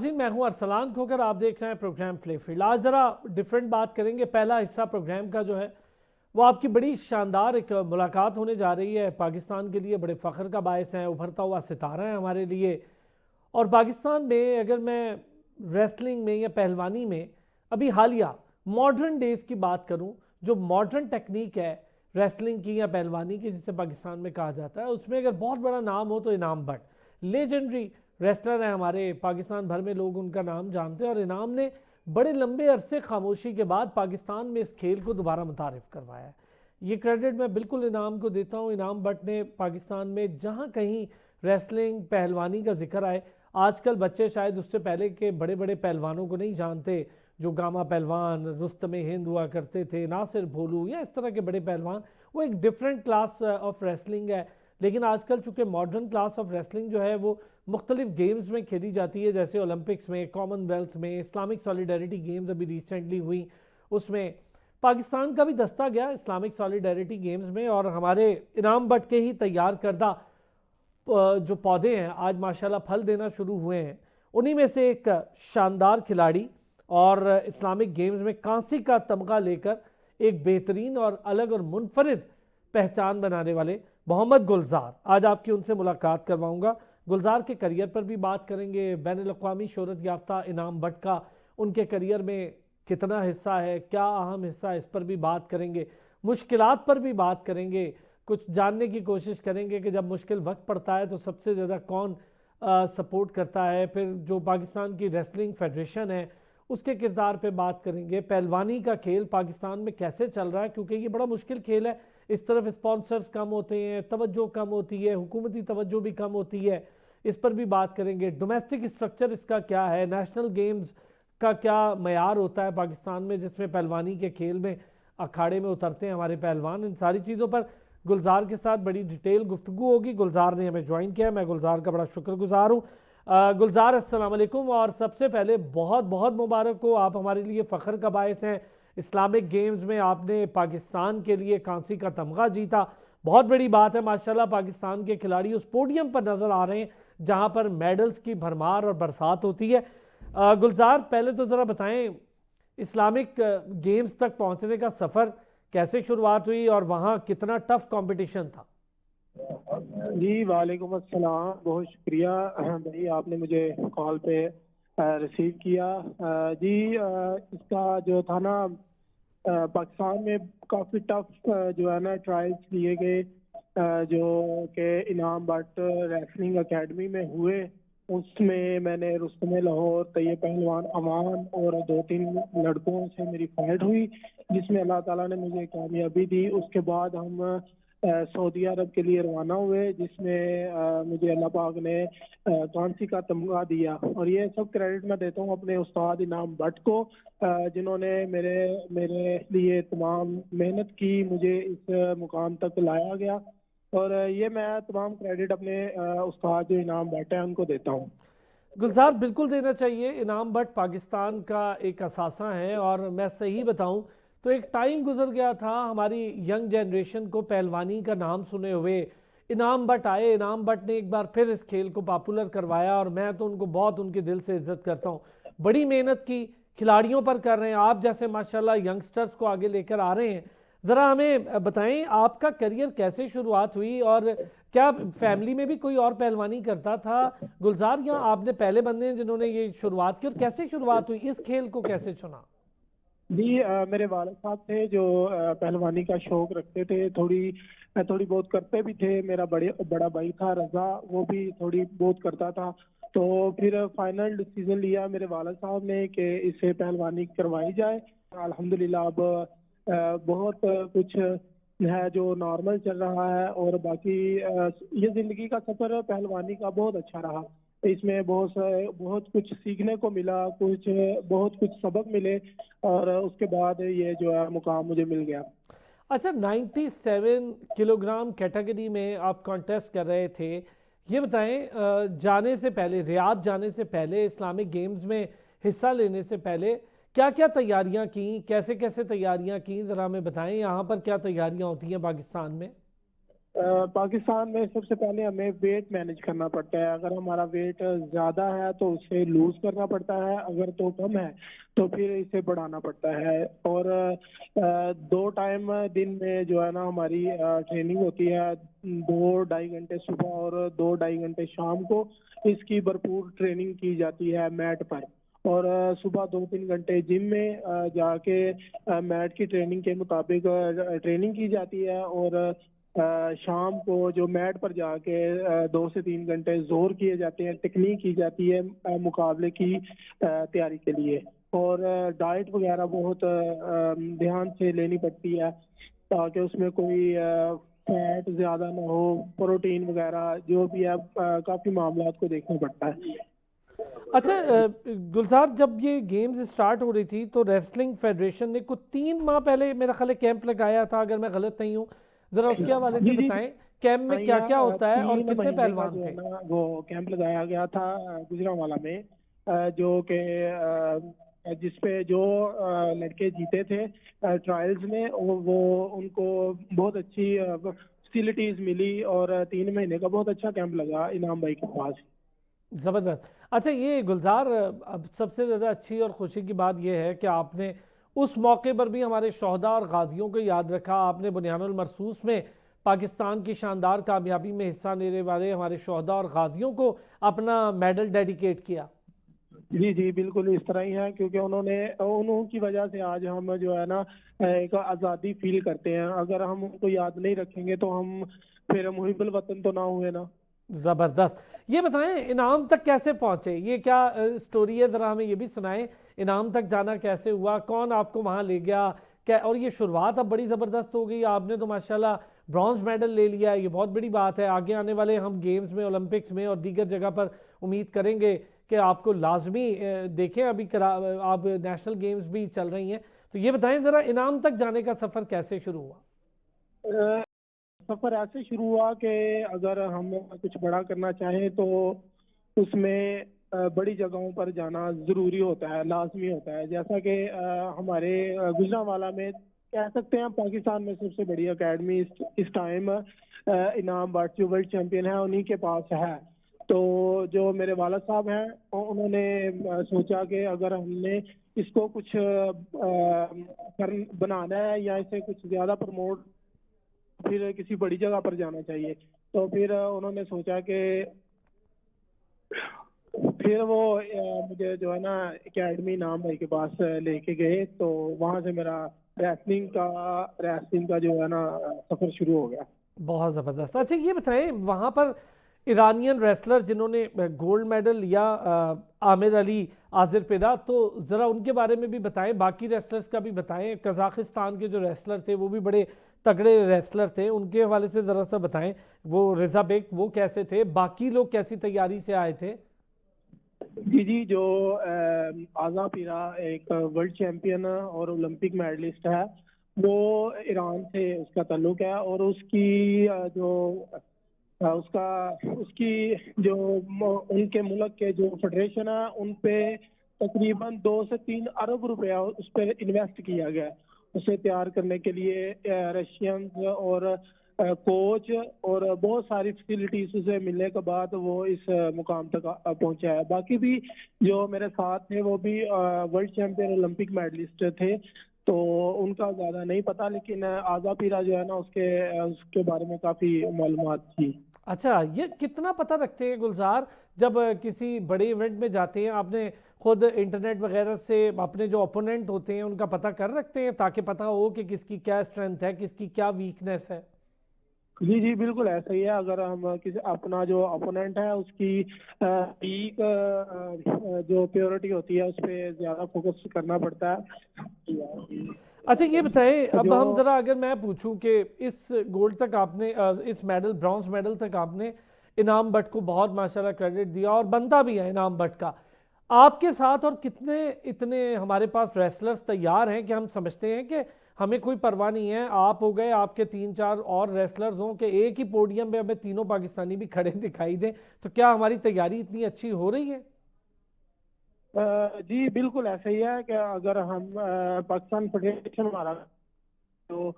नाज़रीन, मैं हूं अरसलान खोकर, आप देख रहे हैं प्रोग्राम प्ले फील्ड। आज ज़रा डिफरेंट बात करेंगे। पहला हिस्सा प्रोग्राम का जो है वो आपकी बड़ी शानदार एक मुलाकात होने जा रही है। पाकिस्तान के लिए बड़े फ़ख्र का बायस है, उभरता हुआ सितारा है हमारे लिए। और पाकिस्तान में अगर मैं रेसलिंग में या पहलवानी में अभी हालिया मॉडर्न डेज़ की बात करूं, जो मॉडर्न टेक्निक है रेसलिंग की या पहलवानी की, जिसे पाकिस्तान में कहा जाता है, उसमें अगर बहुत बड़ा नाम हो तो इनाम भट्ट लेजेंडरी रेसलर है हमारे। पाकिस्तान भर में लोग उनका नाम जानते हैं और इनाम ने बड़े लंबे अरसे खामोशी के बाद पाकिस्तान में इस खेल को दोबारा मुतारिफ करवाया है। ये क्रेडिट मैं बिल्कुल इनाम को देता हूँ। इनाम भट्ट ने पाकिस्तान में जहाँ कहीं रेसलिंग पहलवानी का जिक्र आए, आजकल बच्चे शायद उससे पहले के बड़े बड़े पहलवानों को नहीं जानते, जो गामा पहलवान, रुस्तम हिंद हुआ करते थे, नासिर भोलू या इस तरह के बड़े पहलवान। वो एक डिफरेंट क्लास ऑफ रेसलिंग है। लेकिन आजकल चूँकि मॉडर्न क्लास ऑफ रेसलिंग जो है वो मुख्तलिफ गेम्स में खेली जाती है, जैसे ओलंपिक्स में, कॉमनवेल्थ में, इस्लामिक सॉलिडरिटी गेम्स अभी रिसेंटली हुई, उसमें पाकिस्तान का भी दस्ता गया इस्लामिक सॉलिडरिटी गेम्स में। और हमारे इनाम भट्ट के ही तैयार करदा जो पौधे हैं आज माशाल्लाह फल देना शुरू हुए हैं। उन्हीं में से एक शानदार खिलाड़ी और इस्लामिक गेम्स में कांसी का तमगा लेकर एक बेहतरीन और अलग और मुनफरिद पहचान बनाने वाले मोहम्मद गुलजार, आज आपकी उनसे मुलाकात करवाऊंगा। गुलजार के करियर पर भी बात करेंगे, बैनुल-अक़वामी शोहरत याफ्ता इनाम भट्ट का उनके करियर में कितना हिस्सा है, क्या अहम हिस्सा है, इस पर भी बात करेंगे। मुश्किलात पर भी बात करेंगे, कुछ जानने की कोशिश करेंगे कि जब मुश्किल वक्त पड़ता है तो सबसे ज़्यादा कौन सपोर्ट करता है। फिर जो पाकिस्तान की रेसलिंग फेडरेशन है उसके किरदार पे बात करेंगे। पहलवानी का खेल पाकिस्तान में कैसे चल रहा है, क्योंकि ये बड़ा मुश्किल खेल है। इस तरफ स्पॉन्सर्स कम होते हैं, तवज्जो कम होती है, हुकूमती तवज्जो भी कम होती है, इस पर भी बात करेंगे। डोमेस्टिक स्ट्रक्चर इसका क्या है, नेशनल गेम्स का क्या मयार होता है पाकिस्तान में, जिसमें पहलवानी के खेल में अखाड़े में उतरते हैं हमारे पहलवान। इन सारी चीज़ों पर गुलजार के साथ बड़ी डिटेल गुफ्तगू होगी। गुलजार ने हमें ज्वाइन किया, मैं गुलजार का बड़ा शुक्रगुजार हूँ। गुलजार अस्सलाम वालेकुम, और सबसे पहले बहुत बहुत मुबारक हो, आप हमारे लिए फ़ख्र का बायस हैं। इस्लामिक गेम्स में आपने पाकिस्तान के लिए कांसी का तमगा जीता, बहुत बड़ी बात है। माशाल्लाह पाकिस्तान के खिलाड़ी उस पोडियम पर नज़र आ रहे हैं जहां पर मेडल्स की भरमार और बरसात होती है। गुलजार, पहले तो ज़रा बताएं इस्लामिक गेम्स तक पहुंचने का सफ़र कैसे शुरुआत हुई और वहाँ कितना टफ कंपटीशन था? जी वालेकुम अस्सलाम, बहुत शुक्रिया भाई, आपने मुझे कॉल पे रिसीव किया। जी इसका जो था ना, पाकिस्तान में काफ़ी टफ जो है ना ट्रायल्स लिए गए, जो कि इनाम भट्ट रेसलिंग एकेडमी में हुए। उसमें मैंने रुस्तम लाहौर, तैयब पहलवान अमान और 2-3 लड़कों से मेरी फाइट हुई, जिसमें अल्लाह ताला ने मुझे कामयाबी दी। उसके बाद हम सऊदी अरब के लिए रवाना हुए, जिसमें मुझे अल्लाह पाक ने कांसी का तमगा दिया। और ये सब क्रेडिट मैं देता हूँ अपने उस्ताद इनाम भट्ट को, जिन्होंने मेरे मेरे लिए तमाम मेहनत की, मुझे इस मुकाम तक लाया गया। और ये मैं तमाम क्रेडिट अपने उस्ताद जो इनाम भट्ट है उनको देता हूँ। गुलजार, बिल्कुल देना चाहिए। इनाम भट्ट पाकिस्तान का एक असासा है, और मैं सही बताऊं तो एक टाइम गुजर गया था हमारी यंग जनरेशन को पहलवानी का नाम सुने हुए। इनाम भट्ट आए, इनाम भट्ट ने एक बार फिर इस खेल को पॉपुलर करवाया, और मैं तो उनको बहुत उनके दिल से इज्जत करता हूँ। बड़ी मेहनत की, खिलाड़ियों पर कर रहे हैं, आप जैसे माशाल्लाह यंगस्टर्स को आगे लेकर आ रहे हैं। ज़रा हमें बताएं आपका करियर कैसे शुरुआत हुई, और क्या फैमिली में भी कोई और पहलवानी करता था गुलजार, या आपने पहले बंदे हैं जिन्होंने ये शुरुआत की, और कैसे शुरुआत हुई, इस खेल को कैसे चुना? जी मेरे वालिद साहब थे जो पहलवानी का शौक रखते थे, थोड़ी बहुत करते भी थे। मेरा बड़ा भाई था रजा, वो भी थोड़ी बहुत करता था। तो फिर फाइनल डिसीजन लिया मेरे वालिद साहब ने कि इसे पहलवानी करवाई जाए। अल्हम्दुलिल्लाह अब बहुत कुछ है जो नॉर्मल चल रहा है, और बाकी ये जिंदगी का सफर पहलवानी का बहुत अच्छा रहा। इसमें बहुत कुछ सीखने को मिला, बहुत कुछ सबक मिले, और उसके बाद ये जो है मुकाम मुझे मिल गया। अच्छा, 97 किलोग्राम कैटेगरी में आप कॉन्टेस्ट कर रहे थे। ये बताएं जाने से पहले, रियाद जाने से पहले, इस्लामिक गेम्स में हिस्सा लेने से पहले क्या क्या तैयारियां की, कैसे कैसे तैयारियां की, ज़रा हमें बताएं। यहाँ पर क्या तैयारियां होती हैं पाकिस्तान में? पाकिस्तान में सबसे पहले हमें वेट मैनेज करना पड़ता है। अगर हमारा वेट ज़्यादा है तो उसे लूज करना पड़ता है, अगर तो कम है तो फिर इसे बढ़ाना पड़ता है। और 2 टाइम दिन में जो है ना हमारी ट्रेनिंग होती है, 2 ढाई घंटे सुबह और 2 ढाई घंटे शाम को इसकी भरपूर ट्रेनिंग की जाती है मैट पर। और सुबह 2-3 घंटे जिम में जाके मैट की ट्रेनिंग के मुताबिक ट्रेनिंग की जाती है। और शाम को जो मैट पर जाके 2 से 3 घंटे जोर किए जाते हैं, टेक्निक की जाती है मुकाबले की तैयारी के लिए। और डाइट वगैरह बहुत ध्यान से लेनी पड़ती है ताकि उसमें कोई फैट ज़्यादा ना हो, प्रोटीन वगैरह जो भी है, काफ़ी मामलात को देखना पड़ता है। अच्छा गुलजार, जब ये गेम्स स्टार्ट हो रही थी तो रेसलिंग फेडरेशन ने कुछ 3 माह पहले मेरा ख्याल है कैंप लगाया था, अगर मैं गलत नहीं हूँ, जरा उसके हवाले से जी जी। बताएं कैंप में हाँ, क्या क्या यहाँ होता है और 3 कितने महीने का पहलवान जो है थे? ना वो कैंप लगाया गया था गुजरांवाला में, जो कि जिसपे जो लड़के जीते थे ट्रायल्स में, वो उनको बहुत अच्छी फैसिलिटीज मिली। और 3 महीने का बहुत अच्छा कैंप लगा इनाम भाई के पास। ज़बरदस्त। अच्छा ये गुलजार, अब सबसे ज़्यादा अच्छी और खुशी की बात यह है कि आपने उस मौके पर भी हमारे शहदा और गाजियों को याद रखा। आपने बुनियानुल मरसूस में पाकिस्तान की शानदार कामयाबी में हिस्सा लेने वाले हमारे शहदा और गाजियों को अपना मेडल डेडिकेट किया। जी जी, बिल्कुल इस तरह ही है, क्योंकि उन्हों की वजह से आज हम जो है ना एक आज़ादी फील करते हैं। अगर हम उनको याद नहीं रखेंगे तो हम फिर मुहिबुल वतन तो ना हुए ना। ज़बरदस्त। ये बताएं इनाम तक कैसे पहुंचे, ये क्या स्टोरी है, ज़रा हमें ये भी सुनाएं। इनाम तक जाना कैसे हुआ, कौन आपको वहां ले गया, क्या? और ये शुरुआत अब बड़ी ज़बरदस्त हो गई, आपने तो माशाल्लाह ब्रॉन्ज मेडल ले लिया, ये बहुत बड़ी बात है। आगे आने वाले हम गेम्स में, ओलंपिक्स में और दीगर जगह पर उम्मीद करेंगे कि आपको लाजमी देखें। अभी आप नेशनल गेम्स भी चल रही हैं, तो ये बताएं ज़रा इनाम तक जाने का सफ़र कैसे शुरू हुआ? सफर ऐसे शुरू हुआ कि अगर हम कुछ बड़ा करना चाहें तो उसमें बड़ी जगहों पर जाना ज़रूरी होता है, लाजमी होता है। जैसा कि हमारे गुजरांवाला में कह सकते हैं पाकिस्तान में सबसे बड़ी एकेडमी इस टाइम इनाम भट्ट जो वर्ल्ड चैंपियन है उन्हीं के पास है। तो जो मेरे वाला साहब हैं उन्होंने सोचा कि अगर हमने इसको कुछ कर बनाना है या इसे कुछ ज़्यादा प्रमोट, फिर किसी बड़ी जगह पर जाना चाहिए। तो फिर उन्होंने सोचा कि फिर वो मुझे जो है ना एकेडमी नाम भाई के पास लेके गए। तो वहाँ से मेरा रेसलिंग का जो है ना सफर शुरू हो गया। बहुत ज़बरदस्त। अच्छा ये बताएं वहाँ पर ईरानियन रेसलर जिन्होंने गोल्ड मेडल लिया, आमिर अली आजिर पिरा, तो ज़रा उनके बारे में भी बताएं, बाकी रेसलर्स का भी बताएं। कजाकिस्तान के जो रेसलर थे वो भी बड़े तगड़े रेसलर थे, उनके हवाले से ज़रा सा बताएं। वो रिजा बेग वो कैसे थे, बाकी लोग कैसी तैयारी से आए थे? जी जी, जो आज़ा पीरा एक वर्ल्ड चैंपियन और ओलंपिक मेडलिस्ट है, वो ईरान से उसका ताल्लुक है। और उसकी जो उसका उसकी जो उनके मुल्क के जो फेडरेशन है उन पे तकरीबन 2 से 3 अरब रुपया उस पर इन्वेस्ट किया गया है। उसे तैयार करने के लिए रशियंस और कोच और बहुत सारी फैसिलिटीज उसे मिलने के बाद वो इस मुकाम तक पहुंचा है। बाकी भी जो मेरे साथ थे वो भी वर्ल्ड चैंपियन ओलंपिक मेडलिस्ट थे, तो उनका ज़्यादा नहीं पता, लेकिन आज़ा पीरा जो है ना उसके उसके बारे में काफ़ी मालूमात थी। अच्छा ये कितना पता रखते हैं गुलजार, जब किसी बड़े इवेंट में जाते हैं, आपने खुद इंटरनेट वगैरह से अपने जो ओपोनेंट होते हैं उनका पता कर रखते हैं ताकि पता हो कि किसकी क्या स्ट्रेंथ है, किसकी क्या वीकनेस है? जी जी, बिल्कुल ऐसा ही है। अगर हम किसी अपना जो अपोनेंट है उसकी पीक जो प्योरिटी होती है उस पर ज़्यादा फोकस करना पड़ता है। अच्छा ये बताएं, अब जो हम जरा, अगर मैं पूछूं कि इस गोल्ड तक आपने इस मेडल, ब्रॉन्ज मेडल तक आपने इनाम भट्ट को बहुत माशाल्लाह क्रेडिट दिया और बनता भी है इनाम भट्ट का। आपके साथ और कितने इतने हमारे पास रेसलर्स तैयार हैं कि हम समझते हैं कि हमें कोई परवाह नहीं है, आप हो गए, आपके 3-4 और रेसलर्स हों कि एक ही पोडियम पे हमें तीनों पाकिस्तानी भी खड़े दिखाई दें, तो क्या हमारी तैयारी इतनी अच्छी हो रही है? जी बिल्कुल ऐसा ही है कि अगर हम पाकिस्तान फेडरेशन हमारा तो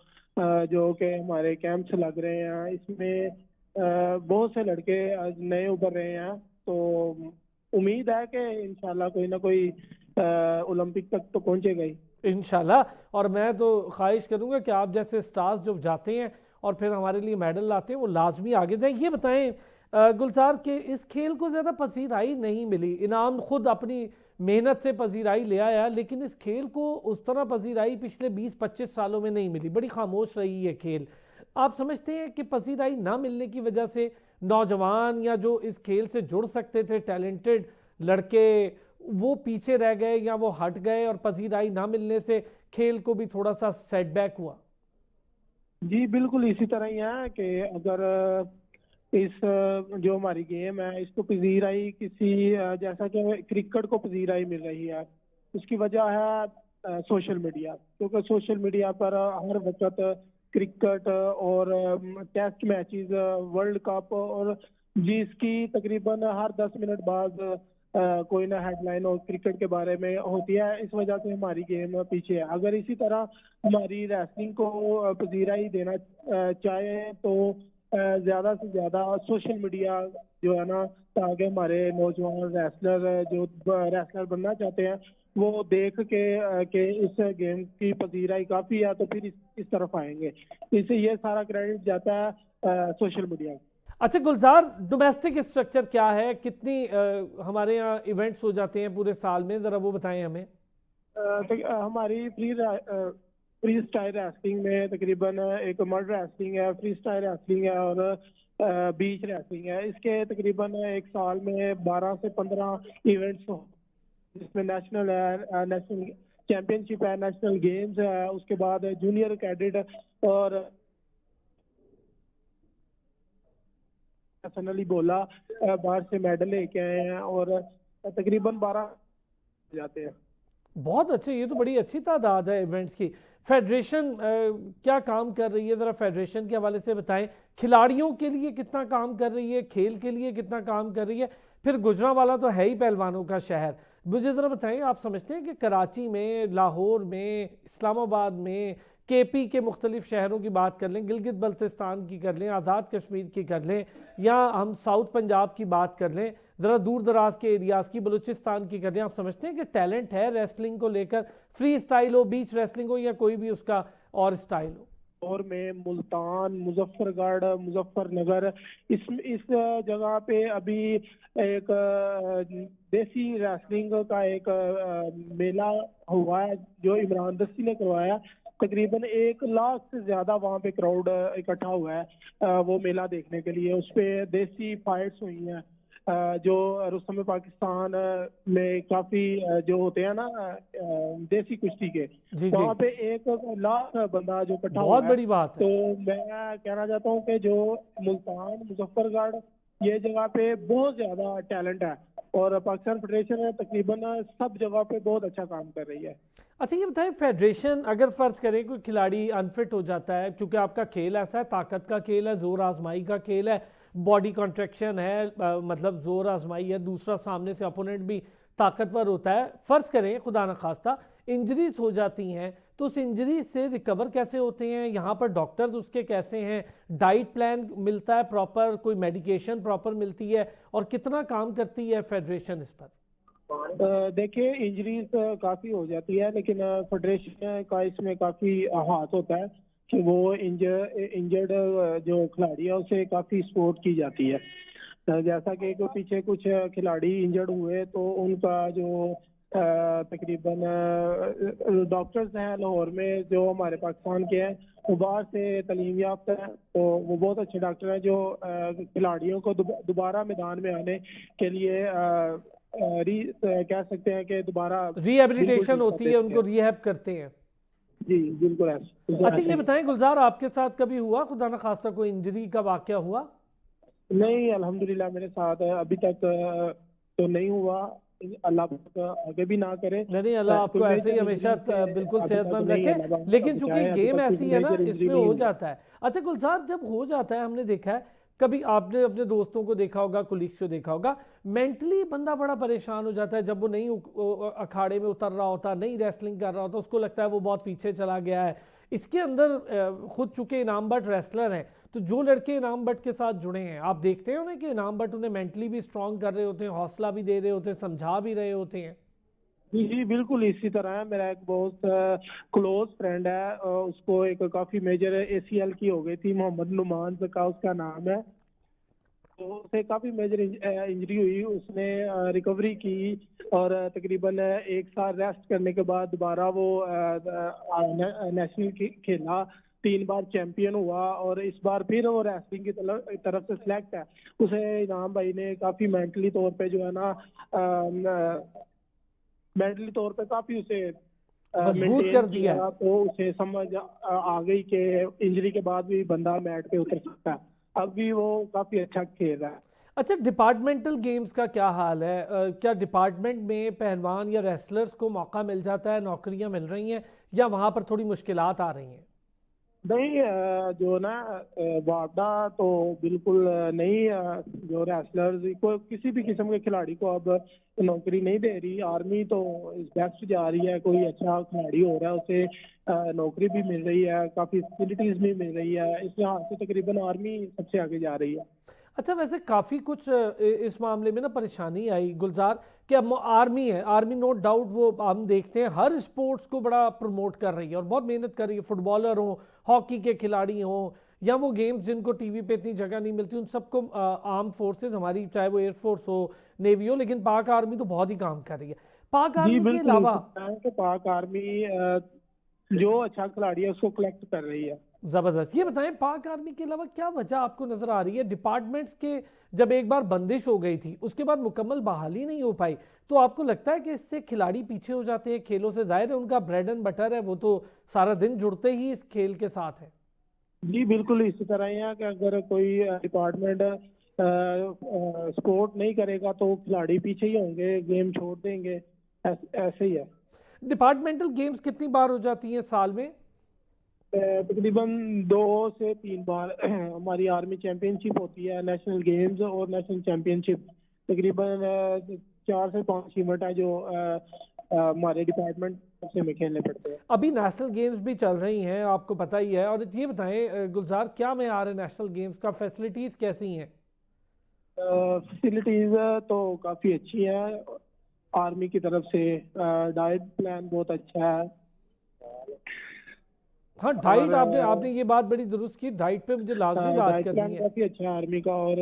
जो कि हमारे कैंप्स लग रहे हैं, इसमें बहुत से लड़के नए उभर रहे हैं। तो उम्मीद है कि इंशाल्लाह कोई ना कोई ओलंपिक तक तो पहुंचेगा ही। इंशाल्लाह। और मैं तो ख्वाहिश करूंगा कि आप जैसे स्टार्स जो जाते हैं और फिर हमारे लिए मेडल लाते हैं वो लाजमी आगे जाएं। ये बताएं गुलजार के इस खेल को ज़्यादा पसीराई नहीं मिली, इनाम खुद अपनी मेहनत से पसीराई ले आया, लेकिन इस खेल को उस तरह पसीराई पिछले 20-25 सालों में नहीं मिली, बड़ी खामोश रही ये खेल। आप समझते हैं कि पसीराई ना मिलने की वजह से नौजवान या जो इस खेल से जुड़ सकते थे टैलेंटेड लड़के वो पीछे रह गए या वो हट गए और पसीराई ना मिलने से खेल को भी थोड़ा सा सेटबैक हुआ? जी बिल्कुल इसी तरह ही है कि अगर इस जो हमारी गेम है इसको पजीराई किसी जैसा कि क्रिकेट को पजीराई मिल रही है, उसकी वजह है सोशल मीडिया। क्योंकि सोशल मीडिया पर हर वक्त क्रिकेट और टेस्ट मैचेस, वर्ल्ड कप और जिसकी तकरीबन हर 10 मिनट बाद कोई ना हेडलाइन और क्रिकेट के बारे में होती है। इस वजह से हमारी गेम पीछे है। अगर इसी तरह हमारी रेसलिंग को पजीराई देना चाहे तो ज्यादा से ज्यादा सोशल मीडिया जो है ना, ताकि हमारे नौजवान रेसलर जो रेसलर बनना चाहते हैं वो देख के इस गेम की पजीराई काफी है तो फिर इस तरफ आएंगे। इससे ये सारा क्रेडिट जाता है सोशल मीडिया को। अच्छा गुलजार, डोमेस्टिक स्ट्रक्चर क्या है, कितनी हमारे यहाँ इवेंट्स हो जाते हैं पूरे साल में, ज़रा वो बताएं हमें। तो हमारी फ्री स्टाइल रेसलिंग में तकरीबन एक मड रेसलिंग है, फ्री स्टाइल रेसलिंग है और बीच रेसलिंग है। इसके तकरीबन एक साल में 12 से 15 इवेंट्स हो, जिसमें नेशनल है, नेशनल चैंपियनशिप है, नेशनल गेम्स है, उसके बाद जूनियर कैडेट और पर्सनली बोला बाहर से मेडल लेके आए हैं और तकरीबन 12 जाते हैं। बहुत अच्छे, ये तो बड़ी अच्छी तादाद है इवेंट्स की। फेडरेशन क्या काम कर रही है, ज़रा फेडरेशन के हवाले से बताएं। खिलाड़ियों के लिए कितना काम कर रही है, खेल के लिए कितना काम कर रही है, फिर गुजरांवाला तो है ही पहलवानों का शहर। मुझे ज़रा बताएं, आप समझते हैं कि कराची में, लाहौर में, इस्लामाबाद में, केपी के मुख्तलिफ शहरों की बात कर लें, गिलगित बल्तिस्तान की कर लें, आज़ाद कश्मीर की कर लें, या हम साउथ पंजाब की बात कर लें, ज़रा दूर दराज के एरियाज़ की, बलूचिस्तान की कर लें, आप समझते हैं कि टैलेंट है रेसलिंग को लेकर, फ्री स्टाइल हो, बीच रेसलिंग हो या कोई भी उसका और स्टाइल हो? और में मुल्तान, मुजफ्फरगढ़, मुजफ्फरनगर, इस जगह पे अभी एक देसी रेसलिंग का एक मेला हुआ है जो इमरान दस्ती ने करवाया। तकरीबन 1 लाख से ज्यादा वहाँ पे क्राउड इकट्ठा हुआ है वो मेला देखने के लिए। उस पे देसी फाइट्स हुई हैं जो रुस्तम पाकिस्तान में काफी जो होते हैं ना देसी कुश्ती के, जी जी, वहाँ पे 1 लाख बंदा जो इकट्ठा हुआ बहुत है। बड़ी बात है। तो मैं कहना चाहता हूँ कि जो मुल्तान, मुजफ्फरगढ़, ये जगह पे बहुत ज्यादा टैलेंट है और पाकिस्तान फेडरेशन तकरीबन सब जगह पे बहुत अच्छा काम कर रही है। अच्छा ये बताएं, फेडरेशन अगर फ़र्ज़ करें कोई खिलाड़ी अनफिट हो जाता है, क्योंकि आपका खेल ऐसा है, ताकत का खेल है, ज़ोर आजमाई का खेल है, बॉडी कॉन्ट्रैक्शन है, मतलब ज़ोर आजमाई है, दूसरा सामने से अपोनेंट भी ताकतवर होता है, फ़र्ज़ करें खुदा न खास्ता इंजरीज हो जाती हैं, तो उस इंजरी से रिकवर कैसे होते हैं, यहाँ पर डॉक्टर्स उसके कैसे हैं, डाइट प्लान मिलता है प्रॉपर, कोई मेडिकेशन प्रॉपर मिलती है, और कितना काम करती है फेडरेशन इस पर? देखिए इंजरीज काफी हो जाती है, लेकिन फेडरेशन का इसमें काफी हाथ होता है कि वो इंजर्ड जो खिलाड़ी है उसे काफी सपोर्ट की जाती है। जैसा कि पीछे कुछ खिलाड़ी इंजर्ड हुए तो उनका जो तकरीबन डॉक्टर्स हैं लाहौर में जो हमारे पाकिस्तान के हैं, वो बाहर से तालीम याफ्ता हैं, तो वो बहुत अच्छे डॉक्टर हैं जो खिलाड़ियों को दोबारा मैदान में आने के लिए कह सकते हैं कि दोबारा रिहेबिलिटेशन होती है, उनको रिहैब करते हैं। जी बिल्कुल अच्छा ये बताएं गुलजार, आपके साथ कभी हुआ खुदा न खास्ता कोई इंजरी का वाकया हुआ? नहीं, अल्हम्दुलिल्लाह मेरे साथ अभी तक तो नहीं हुआ। अल्लाह आगे भी ना करे। नहीं अल्लाह आपको ऐसे ही हमेशा बिल्कुल सेहतमंद रखे, लेकिन चूंकि गेम ऐसी है ना, इसमें हो जाता है। अच्छा गुलजार, जब हो जाता है, हमने देखा है कभी, आपने अपने दोस्तों को देखा होगा, कुलीग्स को देखा होगा, मेंटली बंदा बड़ा परेशान हो जाता है जब वो नहीं अखाड़े में उतर रहा होता, नहीं रेसलिंग कर रहा होता, उसको लगता है वो बहुत पीछे चला गया है, इसके अंदर खुद चूंकि इनाम बट रेसलर हैं, तो जो लड़के इनाम बट के साथ जुड़े हैं, आप देखते हो ना कि इनाम बट उन्हें मेंटली भी स्ट्रांग कर रहे होते हैं, हौसला भी दे रहे होते हैं, समझा भी रहे होते हैं। जी जी बिल्कुल इसी तरह है। मेरा एक बहुत क्लोज फ्रेंड है, उसको एक काफी मेजर ACL की हो गई थी, मोहम्मद नुमान का उसका नाम है। तो उसे काफी मेजर इंजरी हुई, उसने रिकवरी की और तकरीबन एक साल रेस्ट करने के बाद दोबारा वो नेशनल खेला, 3 बार चैंपियन हुआ और इस बार फिर वो रेसलिंग की तरफ से सिलेक्ट है। उसे इनाम भाई ने काफी मेंटली तौर पे जो है ना, मेंटली तौर पे काफी उसे मजबूत मेंटेन कर दिया है। किया, तो उसे समझ आ गई कि इंजरी के बाद भी बंदा मैट पे उतर सकता है। अब भी वो काफी अच्छा खेल रहा है। अच्छा, डिपार्टमेंटल गेम्स का क्या हाल है? क्या डिपार्टमेंट में पहलवान या रेसलर्स को मौका मिल जाता है, नौकरियां मिल रही हैं, या वहां पर थोड़ी मुश्किलात आ रही हैं? नहीं, जो ना वादा तो बिल्कुल नहीं, जो रेसलर्स को किसी भी किस्म के खिलाड़ी को अब नौकरी नहीं दे रही। आर्मी तो बेस्ट जा रही है, कोई अच्छा खिलाड़ी हो रहा है उसे नौकरी भी मिल रही है, काफी फैसिलिटीज भी मिल रही है। इस लिहाज से तकरीबन आर्मी सबसे आगे जा रही है। अच्छा, वैसे काफ़ी कुछ इस मामले में ना परेशानी आई गुलजार, कि अब आर्मी है, आर्मी नो डाउट वो हम देखते हैं हर स्पोर्ट्स को बड़ा प्रमोट कर रही है और बहुत मेहनत कर रही है। फुटबॉलर हो, हॉकी के खिलाड़ी हों, या वो गेम्स जिनको टीवी पे इतनी जगह नहीं मिलती, उन सबको आर्म फोर्सेस हमारी, चाहे वो एयरफोर्स हो, नेवी हो, लेकिन पाक आर्मी तो बहुत ही काम कर रही है। पाक जी आर्मी के बिल्कुल, इस अलावा तरह के पाक आर्मी जो अच्छा खिलाड़ी है उसको कलेक्ट कर रही है। जबरदस्त, ये बताएं पाक आर्मी के अलावा क्या वजह आपको नजर आ रही है डिपार्टमेंट्स के, जब एक बार बंदिश हो गई थी उसके बाद मुकम्मल बहाली नहीं हो पाई, तो आपको लगता है कि इससे खिलाड़ी पीछे हो जाते हैं खेलों से? जाहिर है उनका ब्रेड एंड बटर है, वो तो सारा दिन जुड़ते ही इस खेल के साथ है। जी बिल्कुल इसी तरह ही है कि अगर कोई डिपार्टमेंट सपोर्ट नहीं करेगा तो खिलाड़ी पीछे ही होंगे, गेम छोड़ देंगे। ऐसे ही है। डिपार्टमेंटल गेम्स कितनी बार हो जाती हैं साल में? तकरीबन 2 से 3 बार हमारी आर्मी चैंपियनशिप होती है, नेशनल गेम्स और नेशनल चैंपियनशिप। तकरीबन 4 से 5 इवेंट है जो हमारे डिपार्टमेंट से में खेलने पड़ते हैं। अभी नेशनल गेम्स भी चल रही हैं, आपको पता ही है। और ये बताएं गुलजार, क्या मैयार है नेशनल गेम्स का? फैसिलिटीज कैसी हैं? फैसिलिटीज तो काफ़ी अच्छी है आर्मी की तरफ से। डाइट प्लान बहुत अच्छा है। हाँ, और डाइट, आपने आपने ये बात बड़ी दुरुस्त की, डाइट पे मुझे लाजमी बात डाइट करनी प्लान है। काफ़ी अच्छा है आर्मी का, और